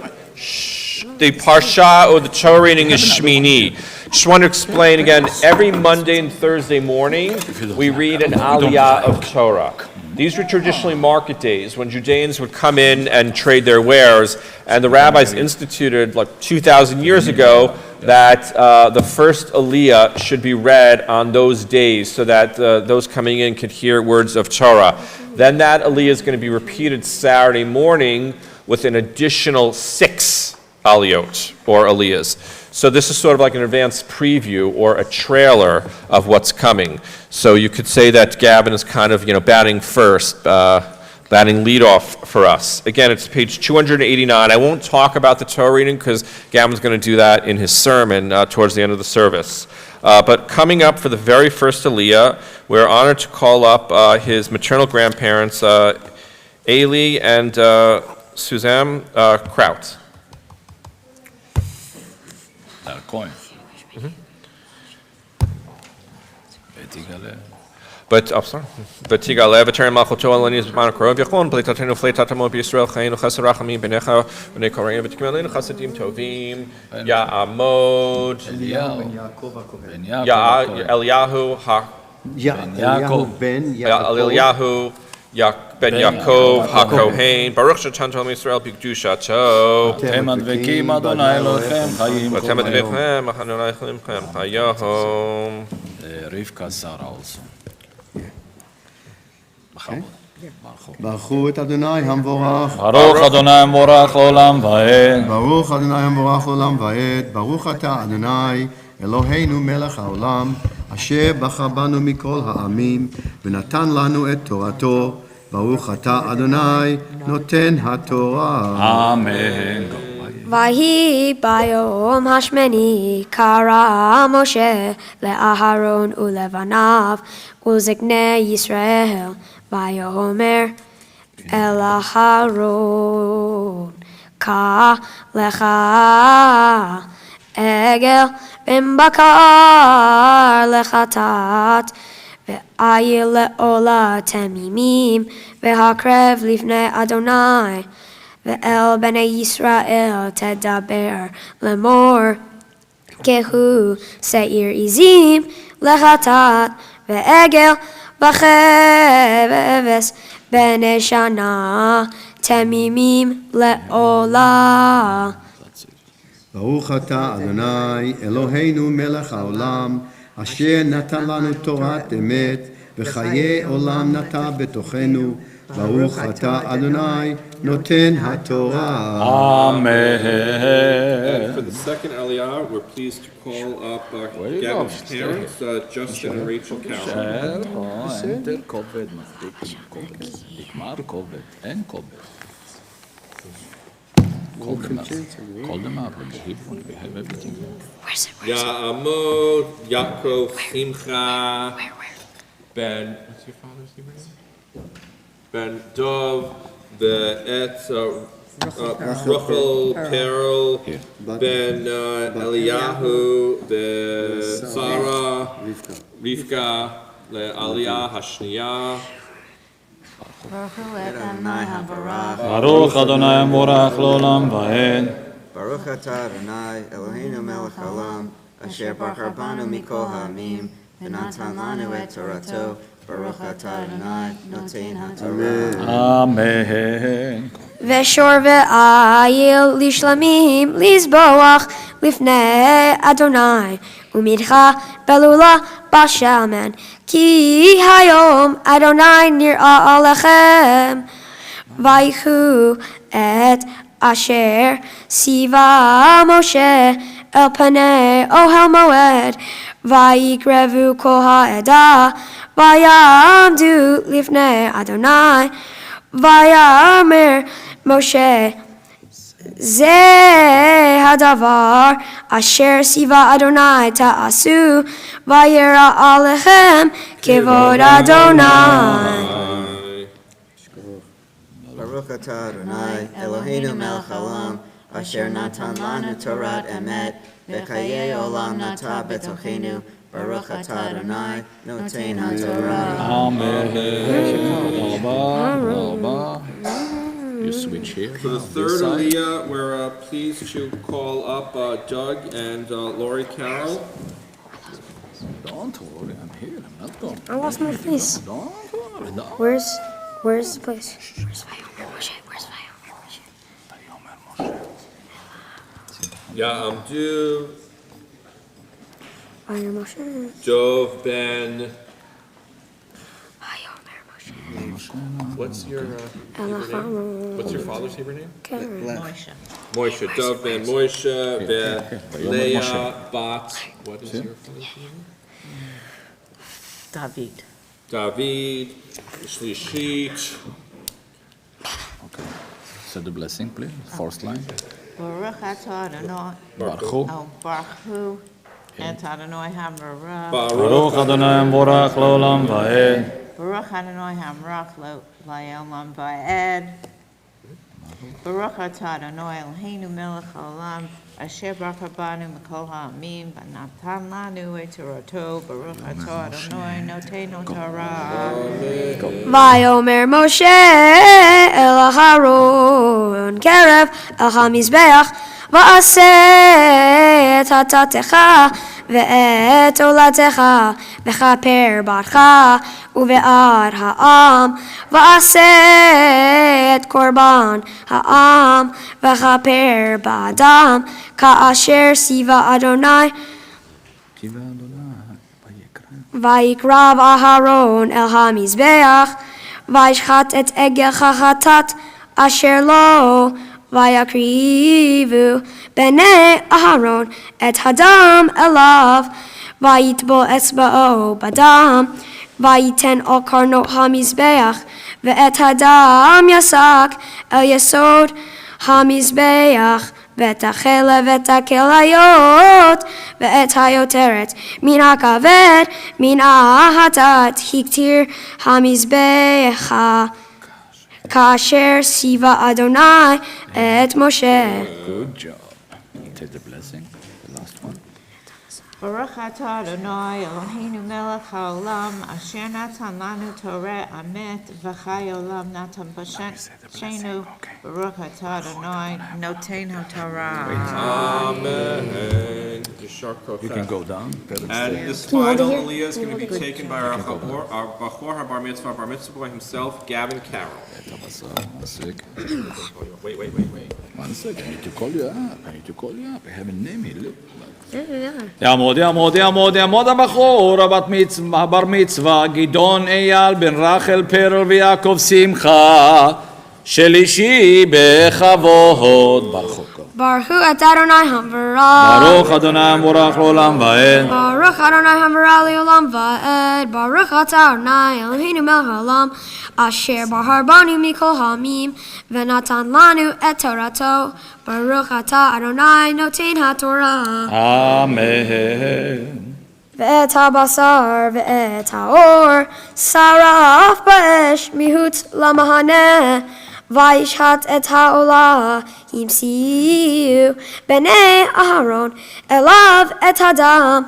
The parsha or the Torah reading is Shmini. Just want to explain again, every Monday and Thursday morning, we read an aliyah of Torah. These were traditionally market days when Judeans would come in and trade their wares, and the rabbis instituted, like 2,000 years ago, that the first aliyah should be read on those days so that those coming in could hear words of Torah. Then that aliyah is going to be repeated Saturday morning with an additional 6 aliyot, or aliyahs. So this is sort of like an advanced preview or a trailer of what's coming. So you could say that Gavin is kind of, batting first, batting leadoff for us. Again, it's page 289. I won't talk about the Torah reading because Gavin's going to do that in his sermon towards the end of the service. But coming up for the very first aliyah, we're honored to call up his maternal grandparents, Eli and Suzanne Kraut. Coin. ותגלה ותרם מלכותו על ענייננו בזמן הקרוב יחון פליטתנו פליטת עמו בישראל חיינו חסד רחמים בניך בני קוראין ותקיים עלינו חסדים טובים יעמוד אליהו בן יעקב הכהן ברוך שתנתו עם ישראל בקדושתו אתם הדבקים אדוני אלוהיכם חיים ואתם הדבקים אדוני אלוהיכם היום רבקה שרה also. Okay. ברכו את אדוני המבורך. ברוך אדוני המבורך לעולם ועד. ברוך אדוני המבורך לעולם ועד. ברוך אתה אדוני אלוהינו מלך העולם, אשר בחר בנו מכל העמים, ונתן לנו את תורתו. ברוך אתה אדוני נותן התורה. אמן. ויהי ביום השמיני קרא משה לאהרון ולבניו ולזקני ישראל ויאמר אל אהרון קח לך עגל בן בקר לחטאת ועיל לעולה תמימים והקרב לפני אדוני ואל בני ישראל תדבר לאמור כהו שעיר עזים לחטאת ועגל וכבש בני שנה תמימים לעולה. ברוך אתה אדוני אלוהינו מלך העולם, אשר נתן לנו תורת אמת וחיי עולם נטע בתוכנו. ברוך אתה אדוני נותן התורה. Amen. For the second Aliyah, we're pleased to call up Gavin's parents, Justin and Rachel Karol. אין יותר כובד, מספיק כובד. נגמר כובד, אין כובד. Call them out. When they have everything. Ya'amod, Yaakov, Simcha, Ben, what's your father's name? Ben Dov, the Rachel, Karol, Ben Eliyahu, the Sarah, Rivka, the Aliyah Hashniya. ברוך אדוני המבורך לעולם ועד. ברוך אתה אדוני אלוהינו מלך העולם אשר בחר בנו מכל העמים ונתן לנו את תורתו. ברוך אתה אדוני נותן התורה. אמן. ושור ועיל לשלמים לזבוח לפני אדוני ומנחה בלולה בשלמן כי היום אדוני נראה עליכם. ויקחו את אשר ציווה משה אל פני אוהל מועד ויקרבו כל העדה ויעמדו לפני אדוני ויאמר משה זה הדבר אשר ציווה אדוני תעשו וירא עליכם כבוד אדוני. ברוך אתה אדוני אלוהינו מלך העולם אשר נתן לנו תורת אמת וחיי עולם נטע בתוכנו. ברוך אתה אדוני נותן התורה. אמן. תודה רבה. You switch here. For the third Aliyah, we're pleased to call up Doug and Lori Karol. Don't worry, I'm here. I'm not going. I lost my place. Don't worry. No. Where's the place? Where's Vayomer Moshe? Where's Vayomer Moshe? Ya'amdu, Vayomer Moshe. Dov Ben. Vayomer Moshe. What's your Hebrew name? What's your father's Hebrew name? Moishe. Dov Ben Moishe. Ben Leah Bat. What is your father's name? David. Shlishit. Okay. Say the blessing, please. First line. Baruch atah Adonai. Baruch. Oh, Baruch et Adonai Hamara. ברוך אדוני המבורך לעולם ועד. Baruch Adonai Hamrach La'olam Va'ed. Baruch atah Adonai Eloheinu melech haolam asher bachar banu mikol ha'amim v'natan lanu et torato. Baruch atah Adonai notenu Torah. Vayomer Moshe el Aharon kerev el hamizbeach va'aseh et hatatecha ve'et olatecha v'chaper barcha uve'ar ha'am va'aseh et korban ha'am v'chaper ba'adam ka'asher siva Adonai Vayikrav Aharon el hamizbeach וישחט את עגל החטאת אשר לו, ויקריבו בני אהרון את הדם אליו, ויטבול אצבעו בדם, וייתן על קרנות המזבח, ואת הדם יסק אל יסוד המזבח, ואת החלב ואת הכליות, ואת היותרת מן הכבד, מן החטאת, הקטיר המזבח, כאשר ציווה אדוני את משה. Good job. Take the blessing, the last one. Baruch atah Adonai Eloheinu melech haolam, asher natan lanu Torah amet, v'chai olam natan b'shenu. Baruch atah Adonai noten haTorah. Amen. You can go down. And this final aliyah is going to be taken by our Bachor, our bar mitzvah boy himself, Gavin Karol. One sec. Wait. One sec. I need to call you up. I have a name here. Look. יעמוד הבחור, הבר מצווה, גדעון אייל, בן רחל פרל ויעקב שמחה, שלישי בכבוד. ברכו את אדוני המברך. ברוך אדוני המבורך לעולם ועד. ברוך אדוני המברך לעולם ועד. ברוך אתה אדוני אלוהינו מלך העולם, אשר בחר בנו מכל העמים, ונתן לנו את תורתו. ברוך אתה אדוני נותן התורה. אמן. ואת הבשר ואת האור שרף באש מחוץ למחנה, וישחט את העולה, המשיאו בני אהרון אליו את הדם,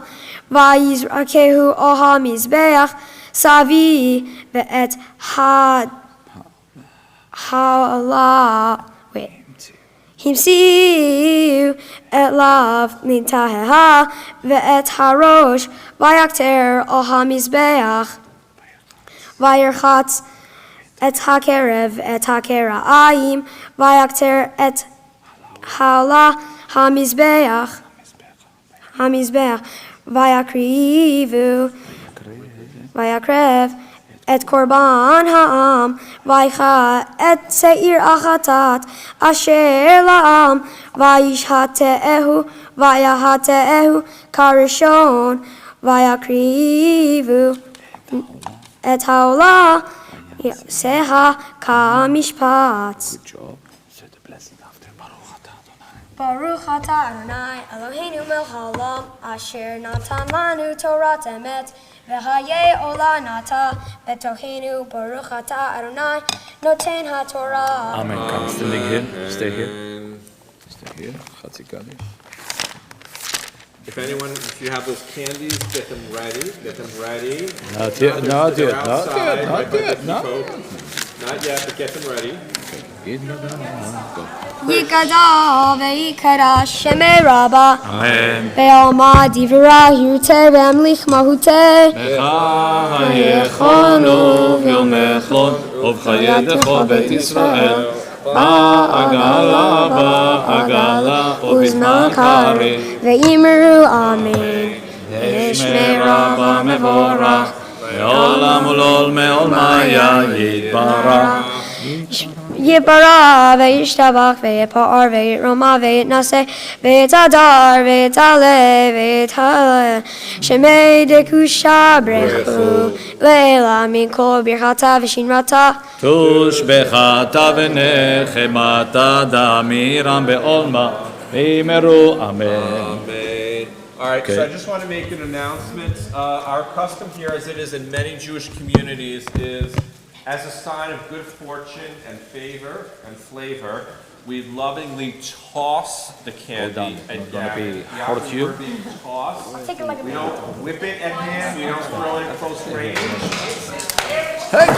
ויזרקהו על המזבח סביב, ואת העולה המשיאו אליו לנתהה, ואת הראש ויקטר על המזבח, וירחץ את הקרב, את הקרעים, ויקטר את העולה המזבח, ויקרב את קורבן העם, ויכה את שעיר החטאת אשר לעם, וישחטהו כראשון, ויקריבו את העולה יעשה כמשפט. ברוך אתה אדוני אלוהינו מלך העולם, אשר נתן לנו תורת אמת, וחיי עולה נטע בתוכנו. ברוך אתה אדוני נותן התורה. Amen. Come, standing here. Stay here. Stay here. Chatzi Kaddish. If you have those candies, get them ready. Not yet. Not yet, but get them ready. יקדע ויקרא שמי רבה, אמן. בעלמא דברה ירצה והמליך מהותה, ויחנו ויומכון ובחייתך בית ישראל, בעגלה ובזמן קריב, ואמרו אמן. שמי רבה מבורך, לעולם ולעולמיה יתברך. יתברך וישתבח ויפאר ויתרומם ויתנשא ויתהדר ויתעלה ויתהלל, שמי דקדושה ברכו לעילא מכל ברכתה ושמרתה, תושבחתה ונחמתה דמירם בעולמה ואמרו אמן. All right, so I just want to make an announcement. Our custom here, as it is in many Jewish communities, is as a sign of good fortune and favor and flavor, we lovingly toss the candy. I'm gonna be hurt you. We're being tossed. take it like a We don't whip it at hand. We don't throw it at close range. Hey,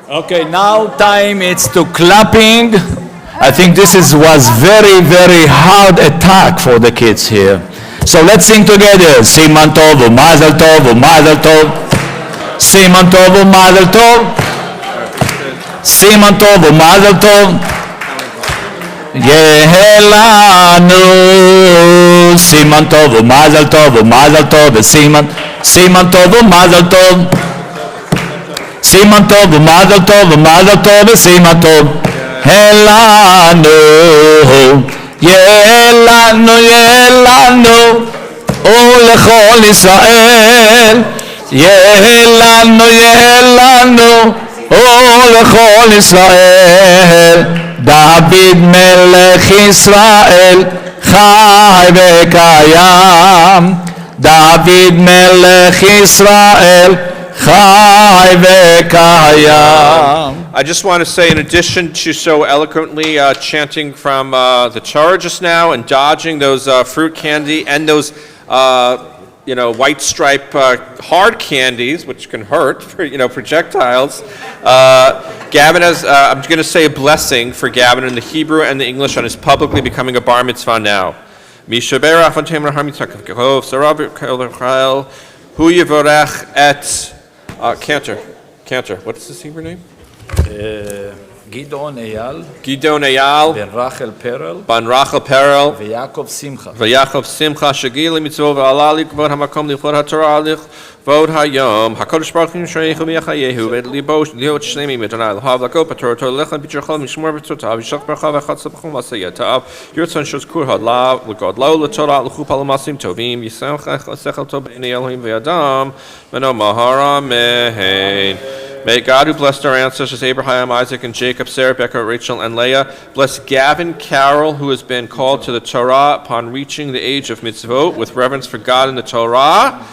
Okay, now time it's to clapping I think this was very, very hard attack for the kids here. So let's sing together. Siman Tov, Mazel Tov, Mazel Tov. Siman Tov, Mazel Tov. Siman Tov, Mazel Tov. Yehelanu. Siman Tov, Mazel Tov, Mazel Tov. Siman Tov, Mazel Tov. Siman Tov, Mazel Tov, Mazel Tov. Siman Tov. Helanu. Yelanu, Yelanu, ולכל ישראל. Yelanu, Yelanu, ולכל ישראל. דוד מלך ישראל, חי וקיים. דוד מלך ישראל, חי וקיים. I just want to say, in addition to so eloquently chanting from the Torah just now and dodging those fruit candy and those, white stripe hard candies, which can hurt, projectiles, Gavin has, I'm going to say a blessing for Gavin in the Hebrew and the English on his publicly becoming a bar mitzvah now. Mishaberach v'tem raham yitzhak v'kehov, Sarab v'kehov hu yivorech et, Cantor, what is his Hebrew name? Gidon Eyal, Ben Rachel Perel, V'Yaakov Simcha, Shagili Mitzvah V'Alali K'vod HaMakom L'Chvod HaTorah L'Chvod HaYom, HaKadosh Baruch Hu Yishayechu V'Yachayehu V'Ed Libo Liot Shlemi V'Adonai L'Hav L'Ko P'Torah Torah L'Echem B'Tzorchol Mishmor V'Tzotav Yishach B'Rachav V'Chatz L'B'chum V'Asayatav Yirtzon Shos Kur Hadla L'God Lo L'Torah L'Chup L'Masim Tovim Yisemchach L'Sechel Tov B'Nei Elohim V'Yadam V'No Mahara Mehein. May God, who blessed our ancestors Abraham, Isaac, and Jacob, Sarah, Becca, Rachel, and Leah, bless Gavin Karol, who has been called to the Torah upon reaching the age of mitzvot with reverence for God and the Torah.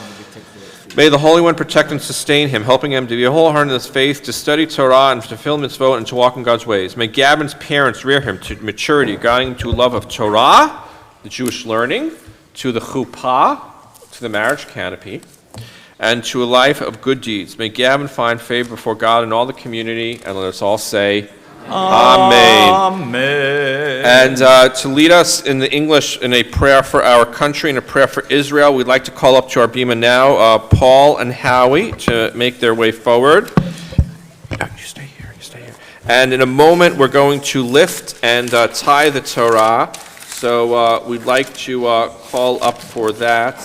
May the Holy One protect and sustain him, helping him to be wholehearted in his faith, to study Torah and to fulfill mitzvot and to walk in God's ways. May Gavin's parents rear him to maturity, guiding him to a love of Torah, the Jewish learning, to the chuppah, to the marriage canopy, and to a life of good deeds. May Gavin find favor before God and all the community, and let us all say, Amen. Amen. And to lead us in the English in a prayer for our country and a prayer for Israel, we'd like to call up to our bima now Paul and Howie to make their way forward. You stay here. And in a moment, we're going to lift and tie the Torah. So we'd like to call up for that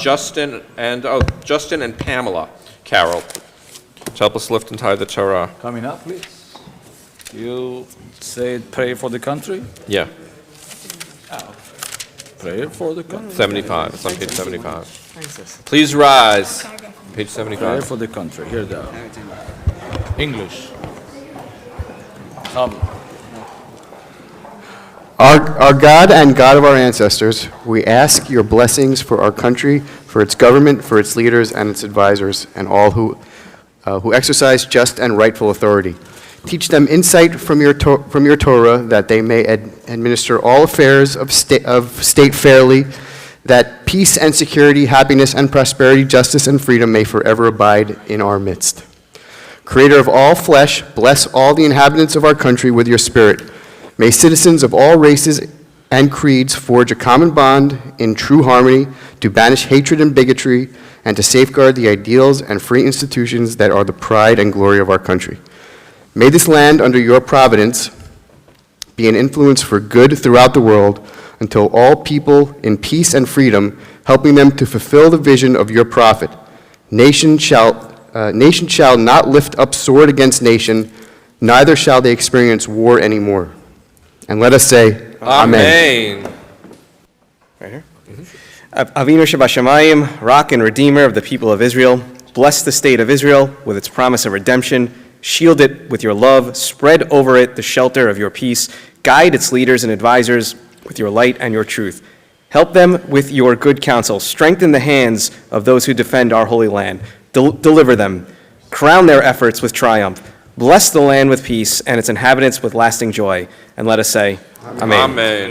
Justin and Pamela Karol to help us lift and tie the Torah. Coming up, please. You say pray for the country? Yeah, Pray for the country. 75. It's on page 75. Please rise. Page Pray 75. for the country. Here they are. English. Come. Our God and God of our ancestors, we ask your blessings for our country, for its government, for its leaders and its advisors, and all who exercise just and rightful authority. Teach them insight from your Torah, that they may administer all affairs of state fairly, that peace and security, happiness and prosperity, justice and freedom may forever abide in our midst. Creator of all flesh, bless all the inhabitants of our country with your spirit. May citizens of all races and creeds forge a common bond in true harmony to banish hatred and bigotry and to safeguard the ideals and free institutions that are the pride and glory of our country. May this land under your providence be an influence for good throughout the world until all people in peace and freedom, helping them to fulfill the vision of your prophet. Nation shall not lift up sword against nation, neither shall they experience war anymore. And let us say, Amen. Right here. Avinu Shebashamayim, Rock and Redeemer of the people of Israel, bless the state of Israel with its promise of redemption. Shield it with your love. Spread over it the shelter of your peace. Guide its leaders and advisors with your light and your truth. Help them with your good counsel. Strengthen the hands of those who defend our holy land. Deliver them. Crown their efforts with triumph. Bless the land with peace and its inhabitants with lasting joy. And let us say, Amen. Amen.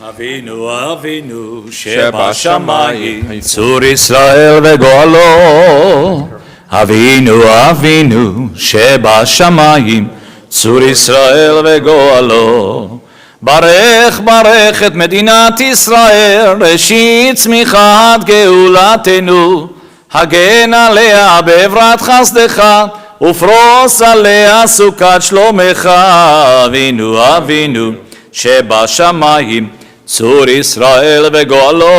Avinu, Avinu, שבשמיים, צור ישראל וגואלו. Avinu, Avinu, שבשמיים, צור ישראל וגואלו. ברך ברך את מדינת ישראל, ראשית צמיחת גאולתנו. הגן עליה בעברת חסדך, ופרוס עליה סוכת שלומך. אבינו אבינו שבשמיים, צור ישראל וגואלו.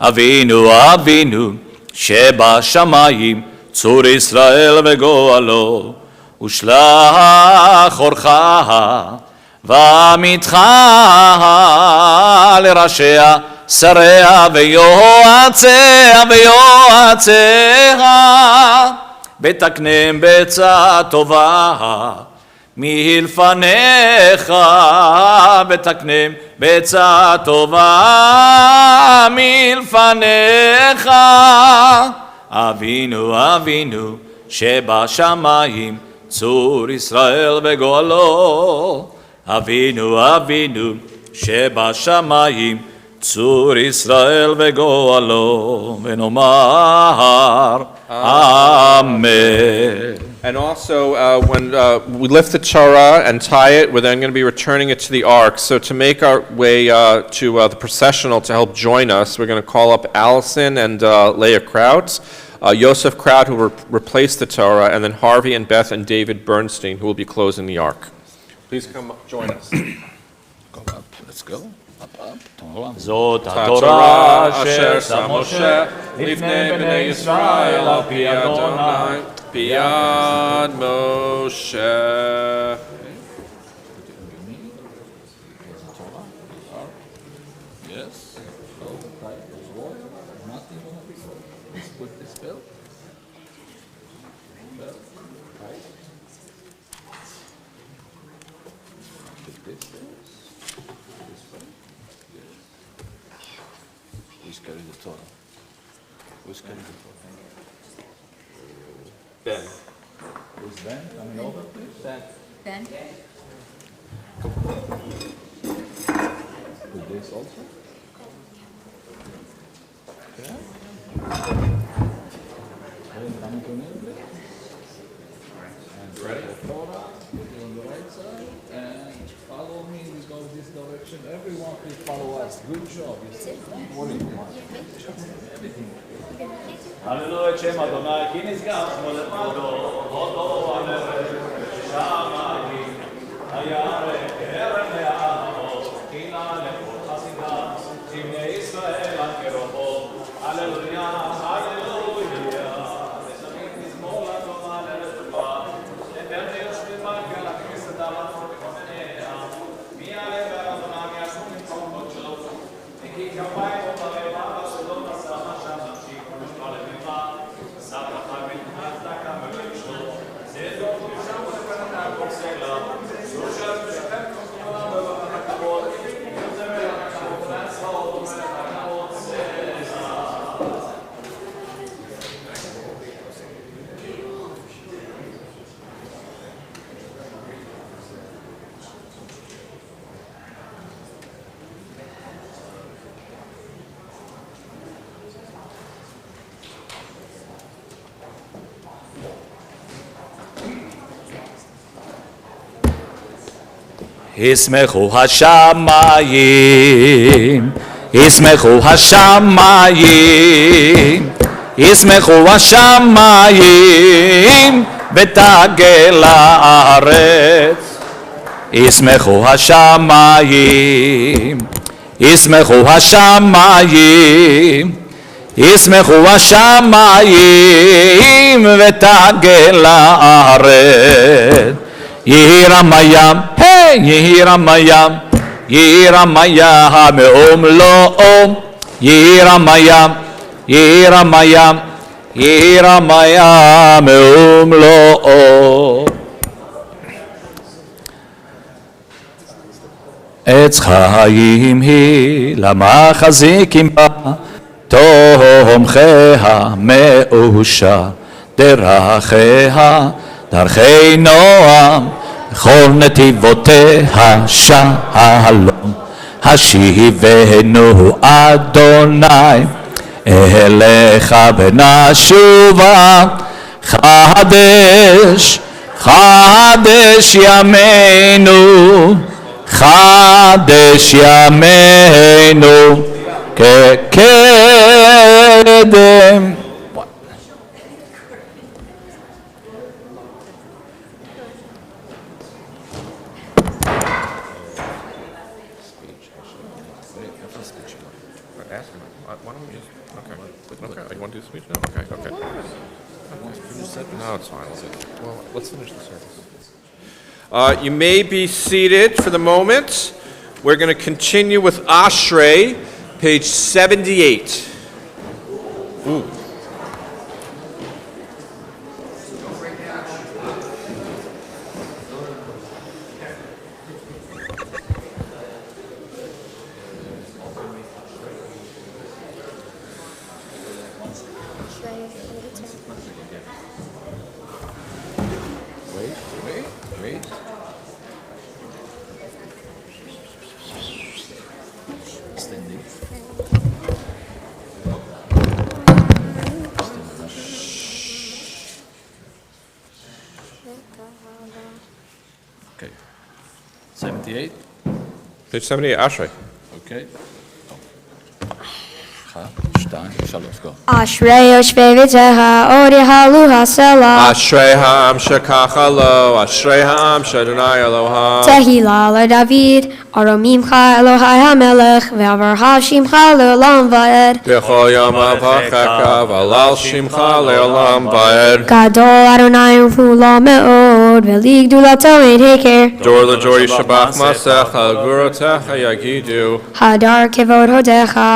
אבינו אבינו שבשמיים, צור ישראל וגואלו. ושלח אורך ועמיתך לראשיה, שריה ויועציה ותקנם בעצה טובה מלפניך, ותקנם בעצה טובה מלפניך. אבינו אבינו שבשמיים, צור ישראל וגואלו. אבינו אבינו שבשמיים, צור ישראל וגואלו. ונאמר Amen. And also, when we lift the Torah and tie it, we're then going to be returning it to the ark. So to make our way to the processional to help join us, we're going to call up Allison and Leah Krauts, Yosef Kraut, who will replace the Torah, and then Harvey and Beth and David Bernstein, who will be closing the ark. Please come join us. Go up, let's go. זאת התורה אשר שם משה לפני בני ישראל על פי אדוני, ביד משה. Ben. Who's Ben? Coming over, please? Ben. With this also? Okay. Ben, coming to me, please. And ready? The Torah, put it on the right side, and follow me. We go this direction. Everyone please follow us. Good job. You see? Everything. הללו את שם אדוני, כי נשגב שמו לכבודו, הודו על ארץ שמיים, הירק הרם לעמו, קינה לכל חסידה, זמני ישראל על קרובו, הללויה, הללויה, ושמים מזמור לתורה לרצופה, שבין יושבים בגל הכנסת עליו וכונניה, מי יעלה בעל אדוני ישום למקומות שלו, וכי כפיים ובריבה שלא נשא שם נפשי, ישמחו השמיים, ישמחו השמיים, ישמחו השמיים, ותגל הארץ. ישמחו השמיים, ישמחו השמיים, ישמחו השמיים, ותגל הארץ. יהי רם הים, יהי רם הים, יהי רם הים מעומלואו, יהי רם הים, יהי רם הים, יהי רם הים מעומלואו. עץ חיים היא למחזיקים בה, תומכיה מאושר, דרכיה דרכי נועם, בכל נתיבותיה שלום. השיבנו אדוני אליך ונשובה, חדש חדש ימינו, חדש ימינו, כקדם. You want to do the speech now? Okay. No, it's fine. Well, let's finish the service. You may be seated for the moment. We're going to continue with Ashrei, page 78. Ooh. Wait. Okay. 78. Page 78, Ashrei. Okay. 1, 2, 3, go. Ashrei Yoshvei V'teha Ori Halu Hasela Ashrei ha'am shekacha lo, Ashrei ha'am sh'Adonai Eloham. Tehila LeDavid Aromimcha Elohai HaMelech Ve'avarha Shimcha Le'olam Va'ed B'chol yom avachecha v'alal shimcha le'olam va'ed. Gadol Adonai U'Hula Me'od Ve'li Gdulato Ein Heker Dor l'dor yishabach masecha gurotecha yagidu. Hadar Kevod Hodecha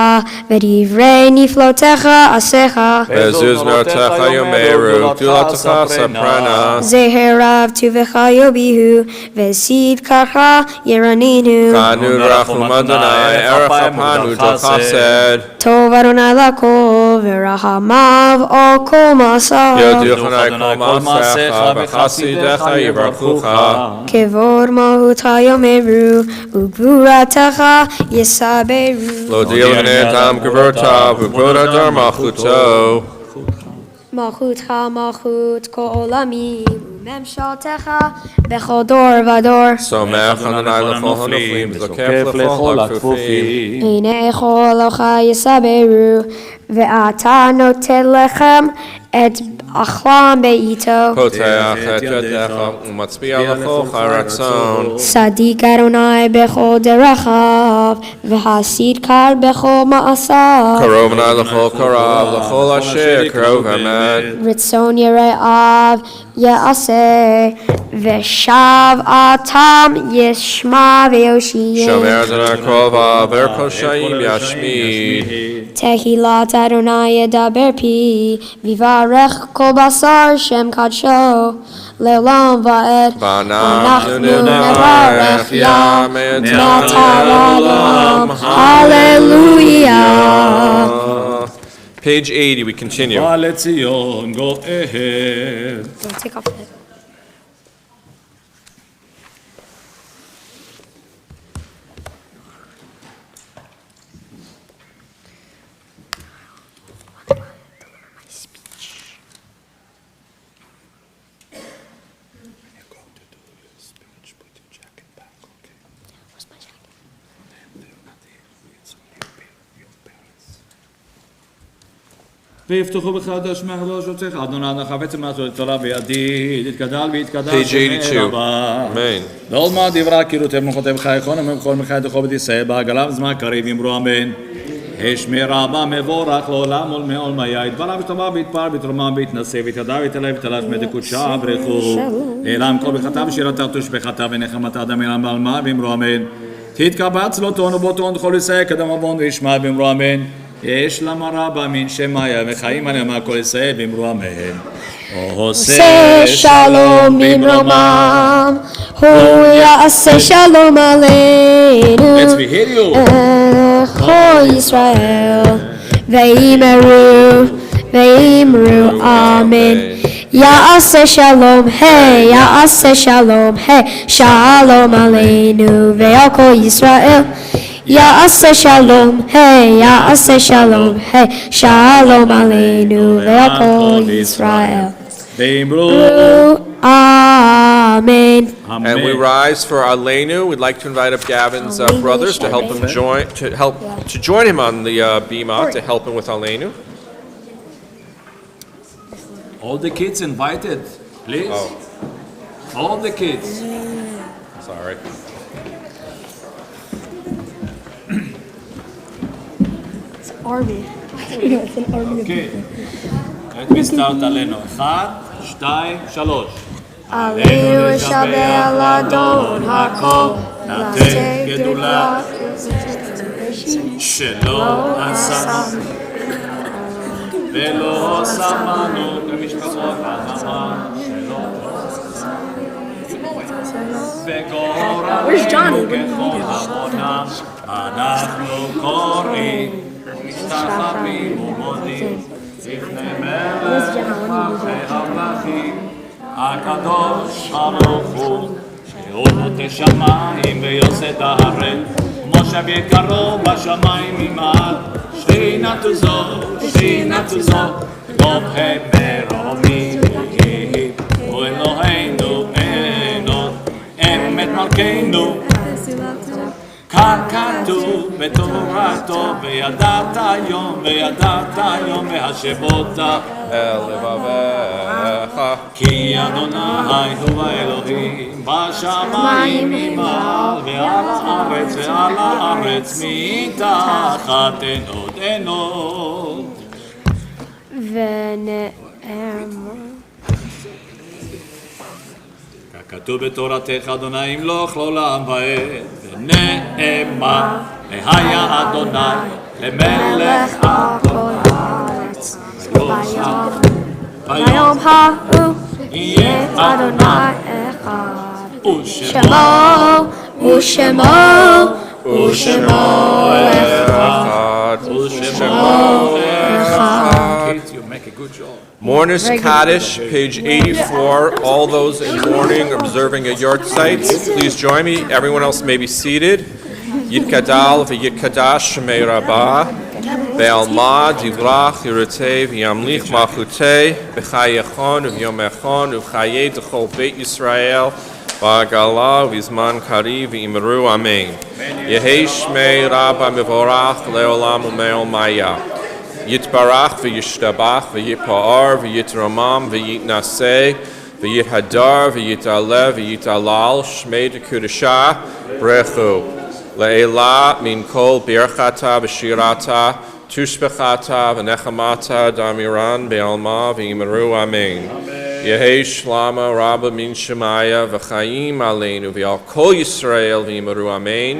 Ve'divrei Niflotecha Asecha Bezuz notecha yomeru, gdulatecha saprana. Zeherav Tuvecha Yobihu Ve'sid Karcha Yeraninu Chanu rachum Adonai, erech apanu chesed. Tov Adonai Lakol Ve'rahamav Al Kol Masav Yoduchanai kol masecha, v'chasidecha yivarchucha. Kevod Mahut HaYomeru Ugvuratecha Yesaberu Lo di'levnei tam gevurtav, v'kvod adar malchuto. Malchutcha Malchut Kol Olamim Memshaltecha Bechol Dor Vador Somech Adonai l'chol hanoflim, zokef l'chol hakfufim. Eine Echol Elocha Yesaberu Ve'ata Noted Lechem Et Achlam Be'ito Poteach et yodecha, u'matzbiya l'chol charatzon. Sadik Adonai Bechol Derechav Ve'hasid Kar Bechol Ma'asav Karov Adonai l'chol karav, l'chol asher karov emet. Ritzon Yere'av Ye'aseh Ve'shav Atam Yishma Ve'yoshiyim Shomer Adonai krova, v'erkol shayim yashmid. Tehilat Adonai Yedaber Pi Vivarech Kol Basar Shem Kadsho Le'olam Va'ed V'anachnu nevarech Yam et Olam Hallelujah. Page 80, we continue. Letzion, go ahead. Take off that. ויפתחו בחדש מחדשותיך, אדוני חפץ מעשות תורה וידיד, יתגדל ויתגדל. Page 82. Amen. לעוד מה דברה קירותם מלכותם חייכון ומכל מלכי דחו ותישא בעגלם זמן קריב אמרו אמן. השמר רבה מבורך לעולם ולמעולמיה, יתברך וטובה ויתפאר בתרומה ויתנשא ויתדע ויתעלה ויתעלש מדקודשה ברכו. לעילם כל ברכתה ושירתה ותושבחתה ונחמתה אדם אילם בעלמה ואמרו אמן. תתקבץ לא תון ובו תון דחו לישא קדם עוון וישמע ואמרו אמן. יש למה רבה מן שמיה וחיים עליהם הכל ישא ואמרו אמן. עושה שלום במרומם, הוא יעשה שלום עלינו. Let's be here you. כל ישראל, ואמרו אמן. יעשה שלום, יעשה שלום, שלום עלינו ועל כל ישראל. יעשה שלום, יעשה שלום, שלום עלינו ועל כל ישראל. ואמרו אמן. Amen. And we rise for Aleinu. We'd like to invite up Gavin's brothers to help him join him on the bima to help him with Aleinu. All the kids invited, please. Oh, All the kids. sorry. Army. It's an army. Okay. Let me start עלינו. 1, 2, 3. עלינו לשבח לאדון הכל, לתת גדולה שלא עשה ולא שמענו כמשפחות האדמה שלא וגורלנו ככל עוונם אנחנו קוראים משתחווים ומודים לפני מלך מלכי המלכים הקדוש ברוך הוא שאומות שמיים ויוסד הארץ משה ויקרו בשמיים ממעל שכינתו זו מומחה מרומים יהי הוא אלוהינו אין עוד אמת מלכנו כך כתוב בתורתו וידעת היום והשבות אל לבביך. כי אדוני הוא האלוהים בשמיים ממעל ועל הארץ מתחת אין עוד. ונאמר ככתוב בתורתך אדוני ימלוך לעולם ועד ונאמר והיה אדוני למלך על כל הארץ ביום ההוא יהיה אדוני אחד ושמו אחד. Kids, you make a good job. Mourners Kaddish, page 84. All those in mourning observing a yahrzeit, please join me. Everyone else may be seated. Yitkadal v'yitkadash shemei rabah, be'alma divrach yiratei v'yamlich malchutei, b'chayechon v'yomechon v'chayei d'chol beit Yisrael, ba'agala v'zman kari v'imru amen. Yehei shmei rabah mevorach le'olam u'me'ol maya. Yitbarach v'yishtabach v'yipa'ar v'yitramam v'yitnaseh v'yithadar v'yitalev v'yitalal shmei d'kudashah brechu le'ela min kol birchata v'shirata tushbechata v'nechamata damiran be'alma v'yimaru amen. Yehei shlama rabba min shemaya v'chaim aleinu v'al kol Yisrael v'yimaru amen.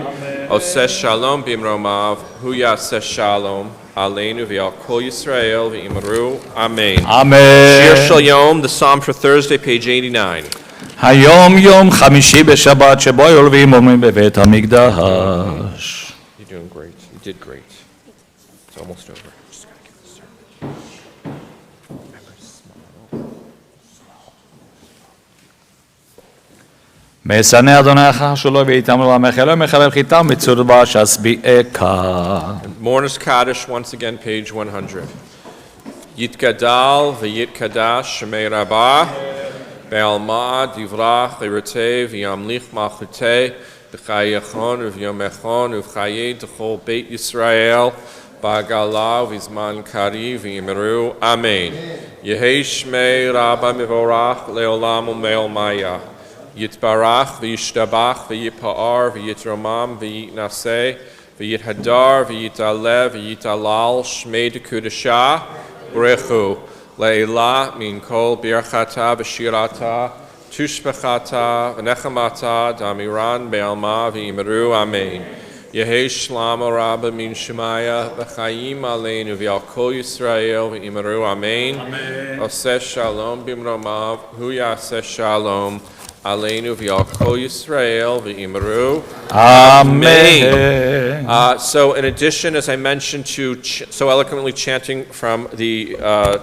Oseh shalom b'imromav hu yaseh shalom Aleinu v'al kol Yisrael v'imru. Amen. Amen. Shir Shal Yom, the Psalm for Thursday, page 89. היום יום חמישי בשבת שבו יולבים אומרים בבית המקדש. You're doing great. You did great. It's almost over. Just gotta get this started. Remember to smile. משנא אדוני אחר שלו ויתאמר למחל ומחלל חיתם מצורבה שסביעך. Mourners Kaddish, once again, page 100. Yitgadal v'yitkadash shemei rabah, be'alma divrach liratei v'yamlich malchutei, b'chayechon v'yomechon v'chayei d'chol beit Yisrael, ba'agala v'zman kari v'yimru. Amen. Yehei shmei rabah mevorach le'olam u'me'ol maya. Yitbarach v'yishtabach v'yipa'ar v'yitramam v'yitnaseh v'yithadar v'yitalev v'yitalal shmei d'kudashah brechu le'ela min kol birchata v'shirata tushbechata v'nechamata damiran be'alma v'yimaru amen. Yehei shlama rabba min shemaya v'chaim aleinu v'al kol Yisrael v'yimaru amen. Oseh shalom b'imromav hu yaseh shalom Aleinu v'al kol Yisrael v'imru. Amen. So in addition, as I mentioned, to so eloquently chanting from the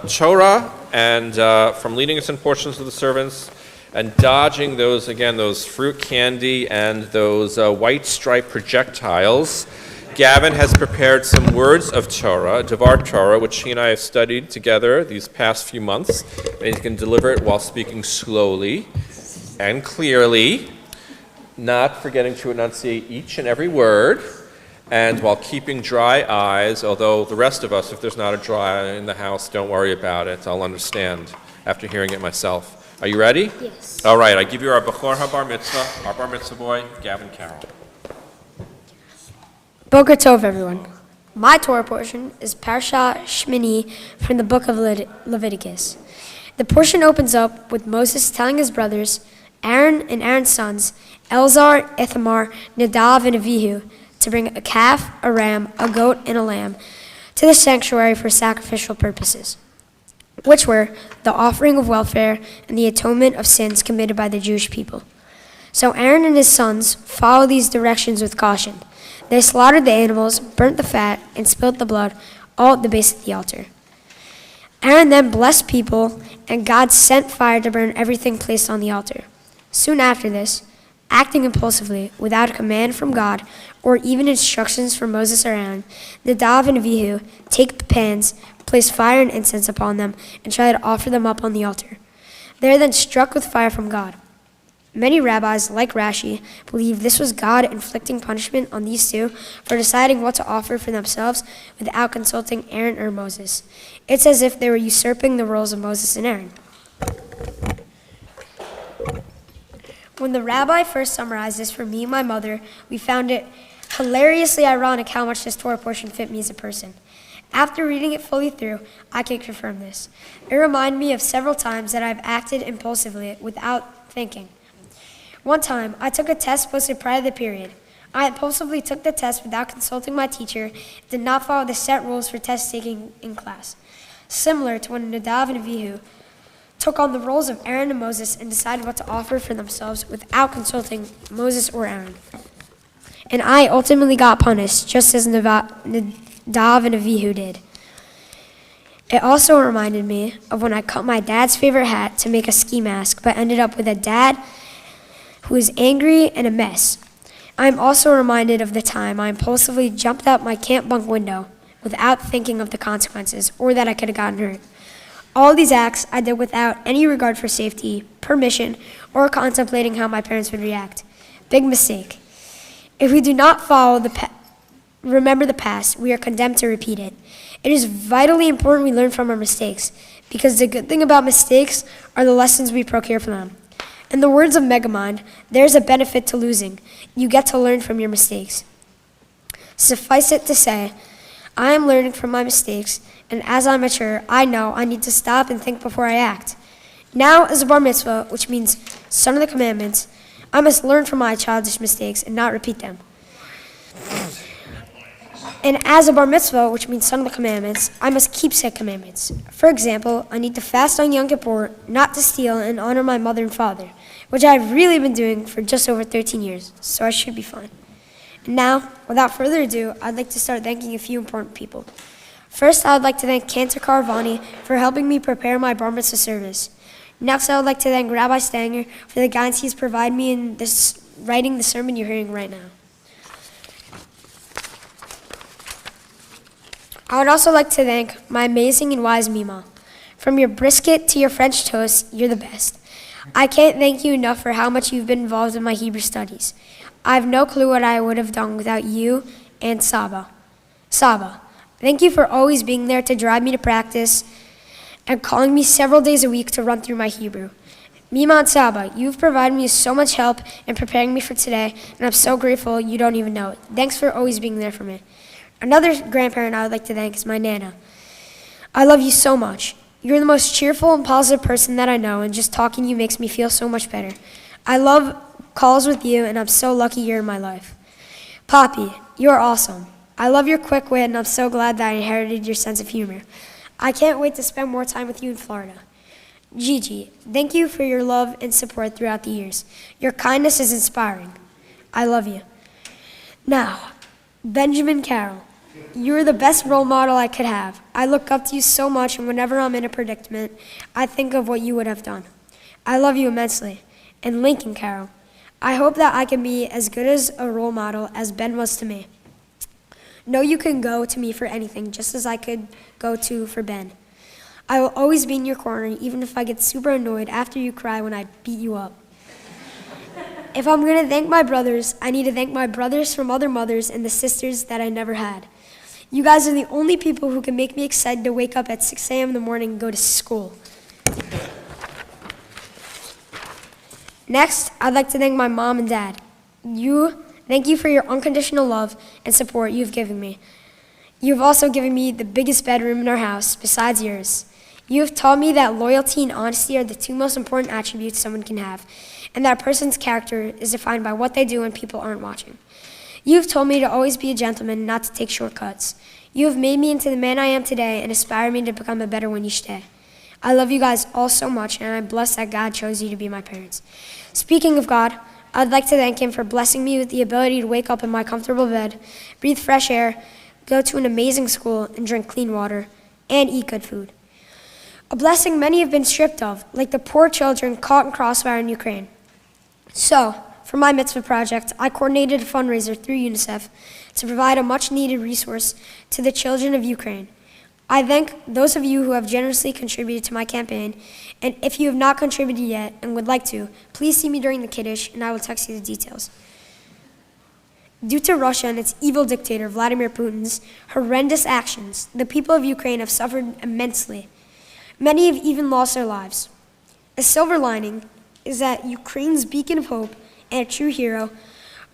Torah and from leading us in portions of the servants and dodging those, again, those fruit candy and those white stripe projectiles, Gavin has prepared some words of Torah, Devar Torah, which he and I have studied together these past few months, and he can deliver it while speaking slowly. and clearly, not forgetting to enunciate each and every word, and while keeping dry eyes, although the rest of us, if there's not a dry eye in the house, don't worry about it. I'll understand after hearing it myself. Are you ready? Yes. All right, I give you our Bechor HaBar Mitzvah, our Bar Mitzvah boy, Gavin Karol. Boker Tov, everyone. My Torah portion is Parsha Shmini from the book of Leviticus. The portion opens up with Moses telling his brothers, Aaron and Aaron's sons, Elzar, Ithamar, Nadav, and Avihu, to bring a calf, a ram, a goat, and a lamb to the sanctuary for sacrificial purposes, which were the offering of welfare and the atonement of sins committed by the Jewish people. So Aaron and his sons followed these directions with caution. They slaughtered the animals, burnt the fat, and spilled the blood all at the base of the altar. Aaron then blessed people, and God sent fire to burn everything placed on the altar. Soon after this, acting impulsively, without a command from God or even instructions from Moses or Aaron, Nadav and Avihu take the pans, place fire and incense upon them, and try to offer them up on the altar. They are then struck with fire from God. Many rabbis, like Rashi, believe this was God inflicting punishment on these two for deciding what to offer for themselves without consulting Aaron or Moses. It's as if they were usurping the roles of Moses and Aaron. When the rabbi first summarized this for me and my mother, we found it hilariously ironic how much this Torah portion fit me as a person. After reading it fully through, I can confirm this. It reminded me of several times that I've acted impulsively without thinking. One time, I took a test posted prior to the period. I impulsively took the test without consulting my teacher and did not follow the set rules for test taking in class. Similar to when Nadav and Avihu took on the roles of Aaron and Moses and decided what to offer for themselves without consulting Moses or Aaron. And I ultimately got punished, just as Nadav and Avihu did. It also reminded me of when I cut my dad's favorite hat to make a ski mask, but ended up with a dad who was angry and a mess. I am also reminded of the time I impulsively jumped out my camp bunk window without thinking of the consequences or that I could have gotten hurt. All these acts I did without any regard for safety, permission, or contemplating how my parents would react. Big mistake. If we do not remember the past, we are condemned to repeat it. It is vitally important we learn from our mistakes, because the good thing about mistakes are the lessons we procure from them. In the words of Megamind, there's a benefit to losing. You get to learn from your mistakes. Suffice it to say, I am learning from my mistakes, and as I mature, I know I need to stop and think before I act. Now, as a bar mitzvah, which means son of the commandments, I must learn from my childish mistakes and not repeat them. And as a bar mitzvah, which means son of the commandments, I must keep said commandments. For example, I need to fast on Yom Kippur, not to steal, and honor my mother and father, which I've really been doing for just over 13 years, so I should be fine. And now, without further ado, I'd like to start thanking a few important people. First, I would like to thank Cantor Caravani for helping me prepare my bar mitzvah service. Next, I would like to thank Rabbi Stanger for the guidance he's provided me in writing the sermon you're hearing right now. I would also like to thank my amazing and wise Mima. From your brisket to your French toast, you're the best. I can't thank you enough for how much you've been involved in my Hebrew studies. I have no clue what I would have done without you and Saba. Saba, thank you for always being there to drive me to practice and calling me several days a week to run through my Hebrew. Mima and Saba, you've provided me so much help in preparing me for today, and I'm so grateful you don't even know it. Thanks for always being there for me. Another grandparent I would like to thank is my Nana. I love you so much. You're the most cheerful and positive person that I know, and just talking to you makes me feel so much better. I love calls with you, and I'm so lucky you're in my life. Poppy, you're awesome. I love your quick wit, and I'm so glad that I inherited your sense of humor. I can't wait to spend more time with you in Florida. Gigi, thank you for your love and support throughout the years. Your kindness is inspiring. I love you. Now, Benjamin Karol, you're the best role model I could have. I look up to you so much, and whenever I'm in a predicament, I think of what you would have done. I love you immensely. And Lincoln Karol, I hope that I can be as good as a role model as Ben was to me. Know you can go to me for anything, just as I could go to for Ben. I will always be in your corner, even if I get super annoyed after you cry when I beat you up. If I'm going to thank my brothers, I need to thank my brothers from other mothers and the sisters that I never had. You guys are the only people who can make me excited to wake up at 6 a.m. in the morning and go to school. Next, I'd like to thank my mom and dad. Thank you for your unconditional love and support you've given me. You've also given me the biggest bedroom in our house, besides yours. You have taught me that loyalty and honesty are the two most important attributes someone can have, and that a person's character is defined by what they do when people aren't watching. You have told me to always be a gentleman and not to take shortcuts. You have made me into the man I am today and inspired me to become a better one each day. I love you guys all so much, and I'm blessed that God chose you to be my parents. Speaking of God, I'd like to thank him for blessing me with the ability to wake up in my comfortable bed, breathe fresh air, go to an amazing school, and drink clean water, and eat good food. A blessing many have been stripped of, like the poor children caught in crossfire in Ukraine. So, for my Mitzvah project, I coordinated a fundraiser through UNICEF to provide a much-needed resource to the children of Ukraine. I thank those of you who have generously contributed to my campaign, and if you have not contributed yet and would like to, please see me during the Kiddush, and I will text you the details. Due to Russia and its evil dictator, Vladimir Putin's horrendous actions, the people of Ukraine have suffered immensely. Many have even lost their lives. A silver lining is that Ukraine's beacon of hope and a true hero,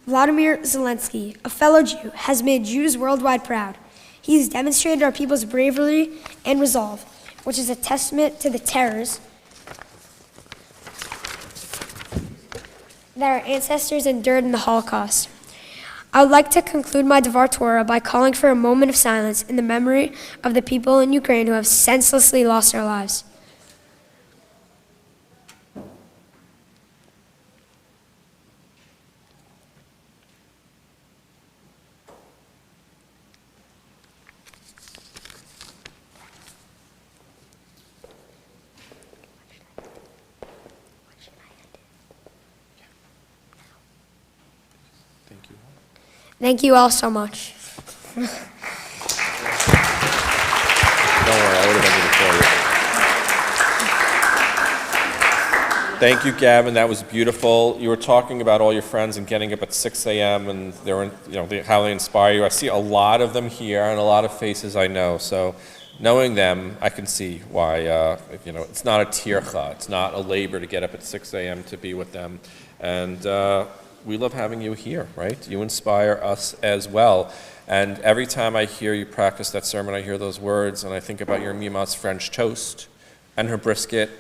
Vladimir Zelensky, a fellow Jew, has made Jews worldwide proud. He has demonstrated our people's bravery and resolve, which is a testament to the terrors that our ancestors endured in the Holocaust. I would like to conclude my Devar Torah by calling for a moment of silence in the memory of the people in Ukraine who have senselessly lost their lives. Thank you all so much. Don't worry, I would have been here for you. Thank you, Gavin. That was beautiful. You were talking about all your friends and getting up at 6 a.m. and they were, how they inspire you. I see a lot of them here and a lot of faces I know. So knowing them, I can see why, it's not a tircha. It's not a labor to get up at 6 a.m. to be with them. And we love having you here, right? You inspire us as well. And every time I hear you practice that sermon, I hear those words, and I think about your Mima's French toast and her brisket.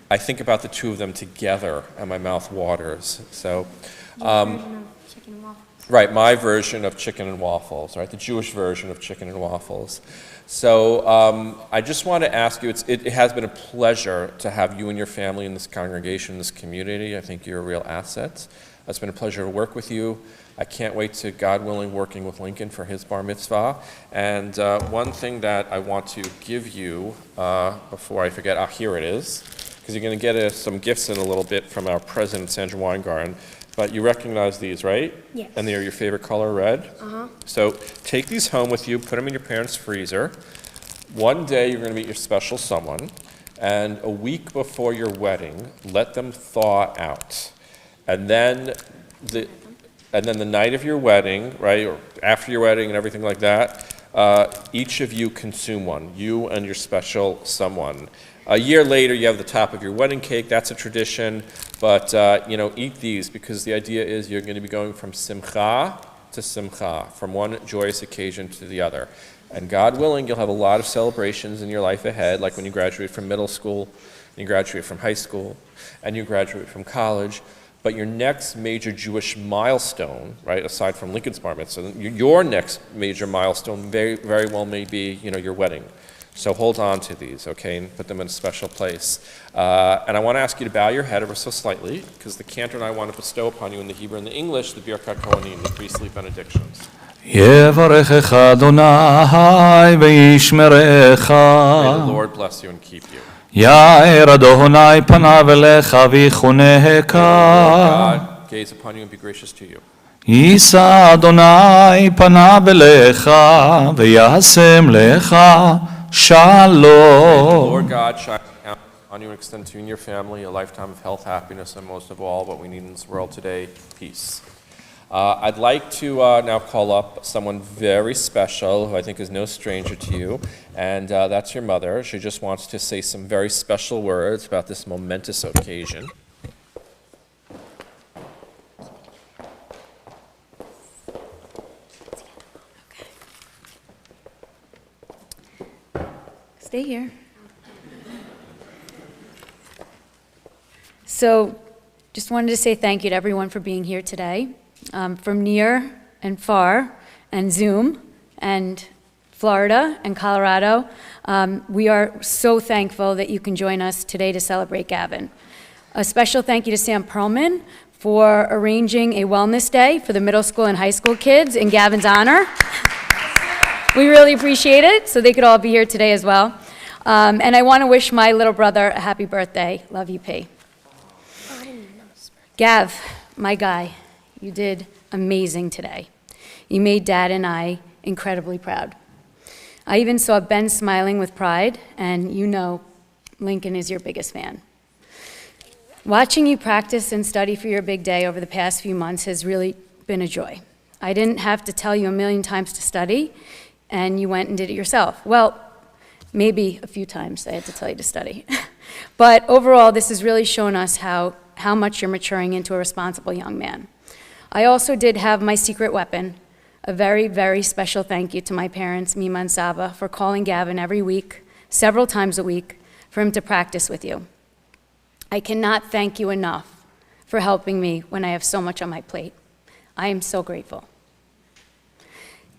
I think about the two of them together, and my mouth waters. So, right, my version of chicken and waffles, right? The Jewish version of chicken and waffles. So I just want to ask you, it has been a pleasure to have you and your family in this congregation, in this community. I think you're a real asset. It's been a pleasure to work with you. I can't wait to, God willing, working with Lincoln for his bar mitzvah. And one thing that I want to give you before I forget, here it is, because you're going to get some gifts in a little bit from our president, Sandra Weingarten. But you recognize these, right? Yes. And they're your favorite color, red? Uh-huh. So take these home with you, put them in your parents' freezer. One day you're going to meet your special someone, and a week before your wedding, let them thaw out. And then the night of your wedding, right, or after your wedding and everything like that, each of you consume one, you and your special someone. A year later, you have the top of your wedding cake. That's a tradition. But, eat these, because the idea is you're going to be going from simcha to simcha, from one joyous occasion to the other. And God willing, you'll have a lot of celebrations in your life ahead, like when you graduate from middle school, and you graduate from high school, and you graduate from college. But your next major Jewish milestone, right, aside from Lincoln's bar mitzvah, your next major milestone very, very well may be, your wedding. So hold on to these, okay, and put them in a special place. And I want to ask you to bow your head ever so slightly, because the cantor and I want to bestow upon you in the Hebrew and the English the Birkat Kohanim, the priestly benedictions. יברכך אדוני וישמרך. May the Lord bless you and keep you. יאר אדוני פניו אליך ויחונך. God gaze upon you and be gracious to you. יישא אדוני פניו אליך וישם לך שלום. Lord God shine down on you and extend to you and your family a lifetime of health, happiness, and most of all, what we need in this world today, peace. I'd like to now call up someone very special who I think is no stranger to you, and that's your mother. She just wants to say some very special words about this momentous occasion. Stay here. So, just wanted to say thank you to everyone for being here today. From near and far, and Zoom, and Florida, and Colorado, we are so thankful that you can join us today to celebrate Gavin. A special thank you to Sam Perlman for arranging a wellness day for the middle school and high school kids in Gavin's honor. We really appreciate it, so they could all be here today as well. And I want to wish my little brother a happy birthday. Love you, P. Gav, my guy, you did amazing today. You made Dad and I incredibly proud. I even saw Ben smiling with pride, and you know Lincoln is your biggest fan. Watching you practice and study for your big day over the past few months has really been a joy. I didn't have to tell you a million times to study, and you went and did it yourself. Well, maybe a few times I had to tell you to study. But overall, this has really shown us how much you're maturing into a responsible young man. I also did have my secret weapon, a very, very special thank you to my parents, Mima and Saba, for calling Gavin every week, several times a week, for him to practice with you. I cannot thank you enough for helping me when I have so much on my plate. I am so grateful.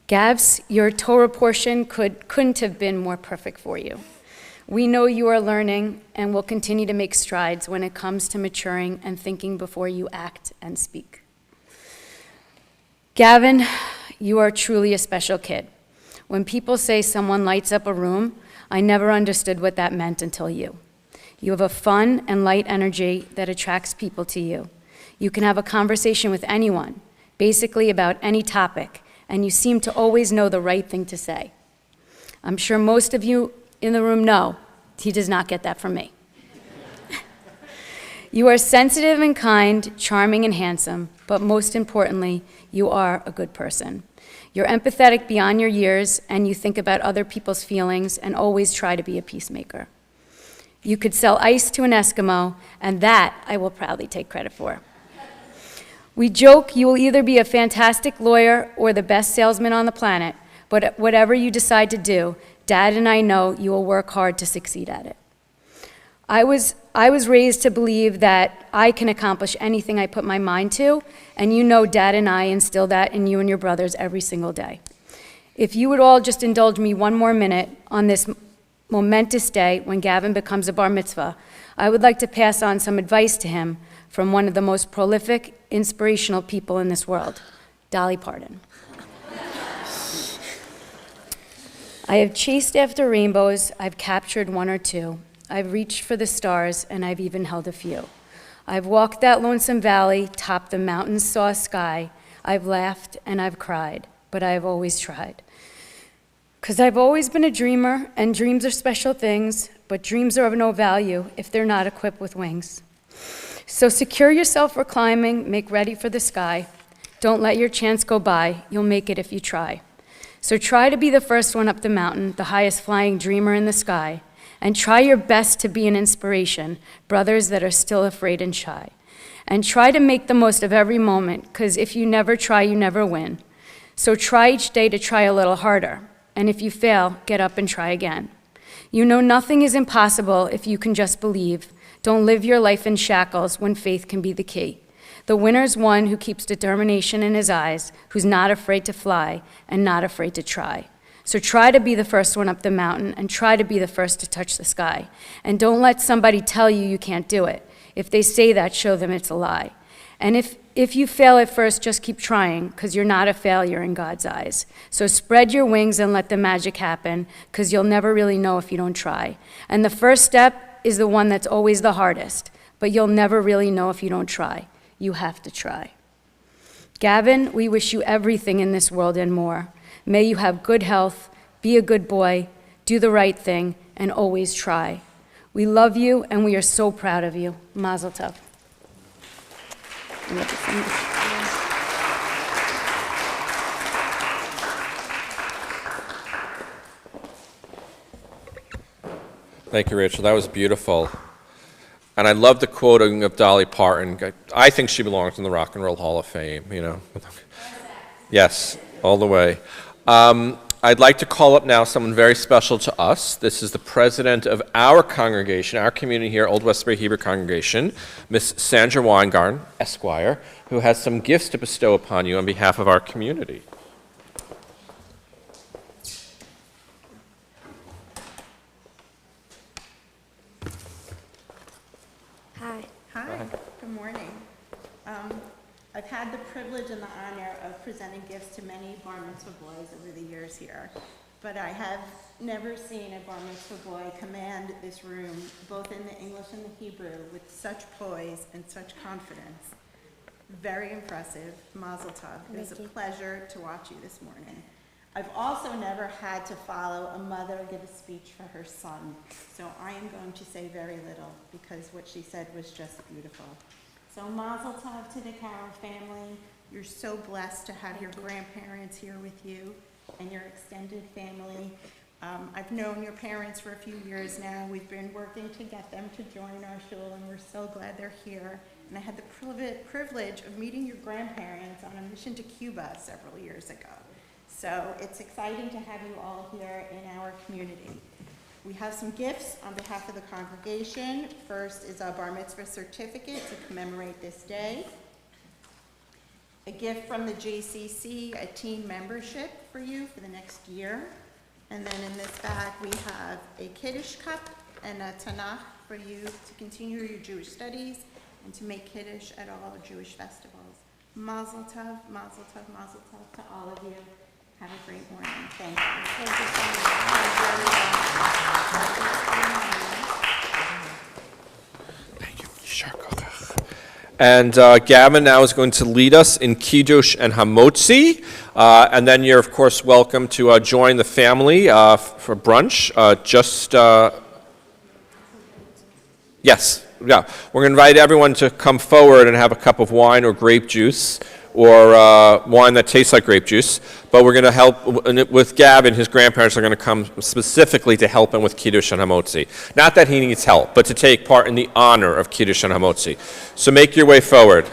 Gavs, your Torah portion couldn't have been more perfect for you. We know you are learning and will continue to make strides when it comes to maturing and thinking before you act and speak. Gavin, you are truly a special kid. When people say someone lights up a room, I never understood what that meant until you. You have a fun and light energy that attracts people to you. You can have a conversation with anyone, basically about any topic, and you seem to always know the right thing to say. I'm sure most of you in the room know he does not get that from me. You are sensitive and kind, charming and handsome, but most importantly, you are a good person. You're empathetic beyond your years, and you think about other people's feelings and always try to be a peacemaker. You could sell ice to an Eskimo, and that I will proudly take credit for. We joke you will either be a fantastic lawyer or the best salesman on the planet, but whatever you decide to do, Dad and I know you will work hard to succeed at it. I was raised to believe that I can accomplish anything I put my mind to, and you know Dad and I instill that in you and your brothers every single day. If you would all just indulge me one more minute on this momentous day when Gavin becomes a bar mitzvah, I would like to pass on some advice to him from one of the most prolific, inspirational people in this world, Dolly Parton. I have chased after rainbows, I've captured one or two. I've reached for the stars, and I've even held a few. I've walked that lonesome valley, topped the mountains, saw a sky. I've laughed and I've cried, but I've always tried. 'Cause I've always been a dreamer, and dreams are special things, but dreams are of no value if they're not equipped with wings. So secure yourself for climbing, make ready for the sky. Don't let your chance go by, you'll make it if you try. So try to be the first one up the mountain, the highest flying dreamer in the sky, and try your best to be an inspiration, brothers that are still afraid and shy. And try to make the most of every moment, 'cause if you never try, you never win. So try each day to try a little harder, and if you fail, get up and try again. You know nothing is impossible if you can just believe. Don't live your life in shackles when faith can be the key. The winner's one who keeps determination in his eyes, who's not afraid to fly and not afraid to try. So try to be the first one up the mountain and try to be the first to touch the sky. And don't let somebody tell you you can't do it. If they say that, show them it's a lie. And if you fail at first, just keep trying, because you're not a failure in God's eyes. So spread your wings and let the magic happen, because you'll never really know if you don't try. And the first step is the one that's always the hardest, but you'll never really know if you don't try. You have to try. Gavin, we wish you everything in this world and more. May you have good health, be a good boy, do the right thing, and always try. We love you, and we are so proud of you. Mazel tov. Thank you, Rachel. That was beautiful. And I love the quoting of Dolly Parton. I think she belongs in the Rock and Roll Hall of Fame, you know. Yes, all the way. I'd like to call up now someone very special to us. This is the president of our congregation, our community here, Old Westbury Hebrew Congregation, Miss Sandra Weingarn, Esquire, who has some gifts to bestow upon you on behalf of our community. Hi, good morning. I've had the privilege and the honor of presenting gifts to many bar mitzvah boys over the years here, but I have never seen a bar mitzvah boy command this room, both in the English and the Hebrew, with such poise and such confidence. Very impressive. Mazel tov. It was a pleasure to watch you this morning. I've also never had to follow a mother give a speech for her son, so I am going to say very little because what she said was just beautiful. So Mazel tov to the Karol family. You're so blessed to have your grandparents here with you and your extended family. I've known your parents for a few years now. We've been working to get them to join our shul, and we're so glad they're here. And I had the privilege of meeting your grandparents on a mission to Cuba several years ago. So it's exciting to have you all here in our community. We have some gifts on behalf of the congregation. First is a bar mitzvah certificate to commemorate this day. A gift from the JCC, a teen membership for you for the next year. And then in this bag we have a Kiddush cup and a Tanakh for you to continue your Jewish studies and to make Kiddush at all Jewish festivals. Mazel tov, mazel tov, mazel tov to all of you. Have a great morning. Thank you. Thank you so much. Thank you. And Gavin now is going to lead us in Kiddush and Hamotzi. And then you're, of course, welcome to join the family for brunch. Yes, yeah. We're going to invite everyone to come forward and have a cup of wine or grape juice, or wine that tastes like grape juice. But we're going to help with Gavin. His grandparents are going to come specifically to help him with Kiddush and Hamotzi. Not that he needs help, but to take part in the honor of Kiddush and Hamotzi. So make your way forward.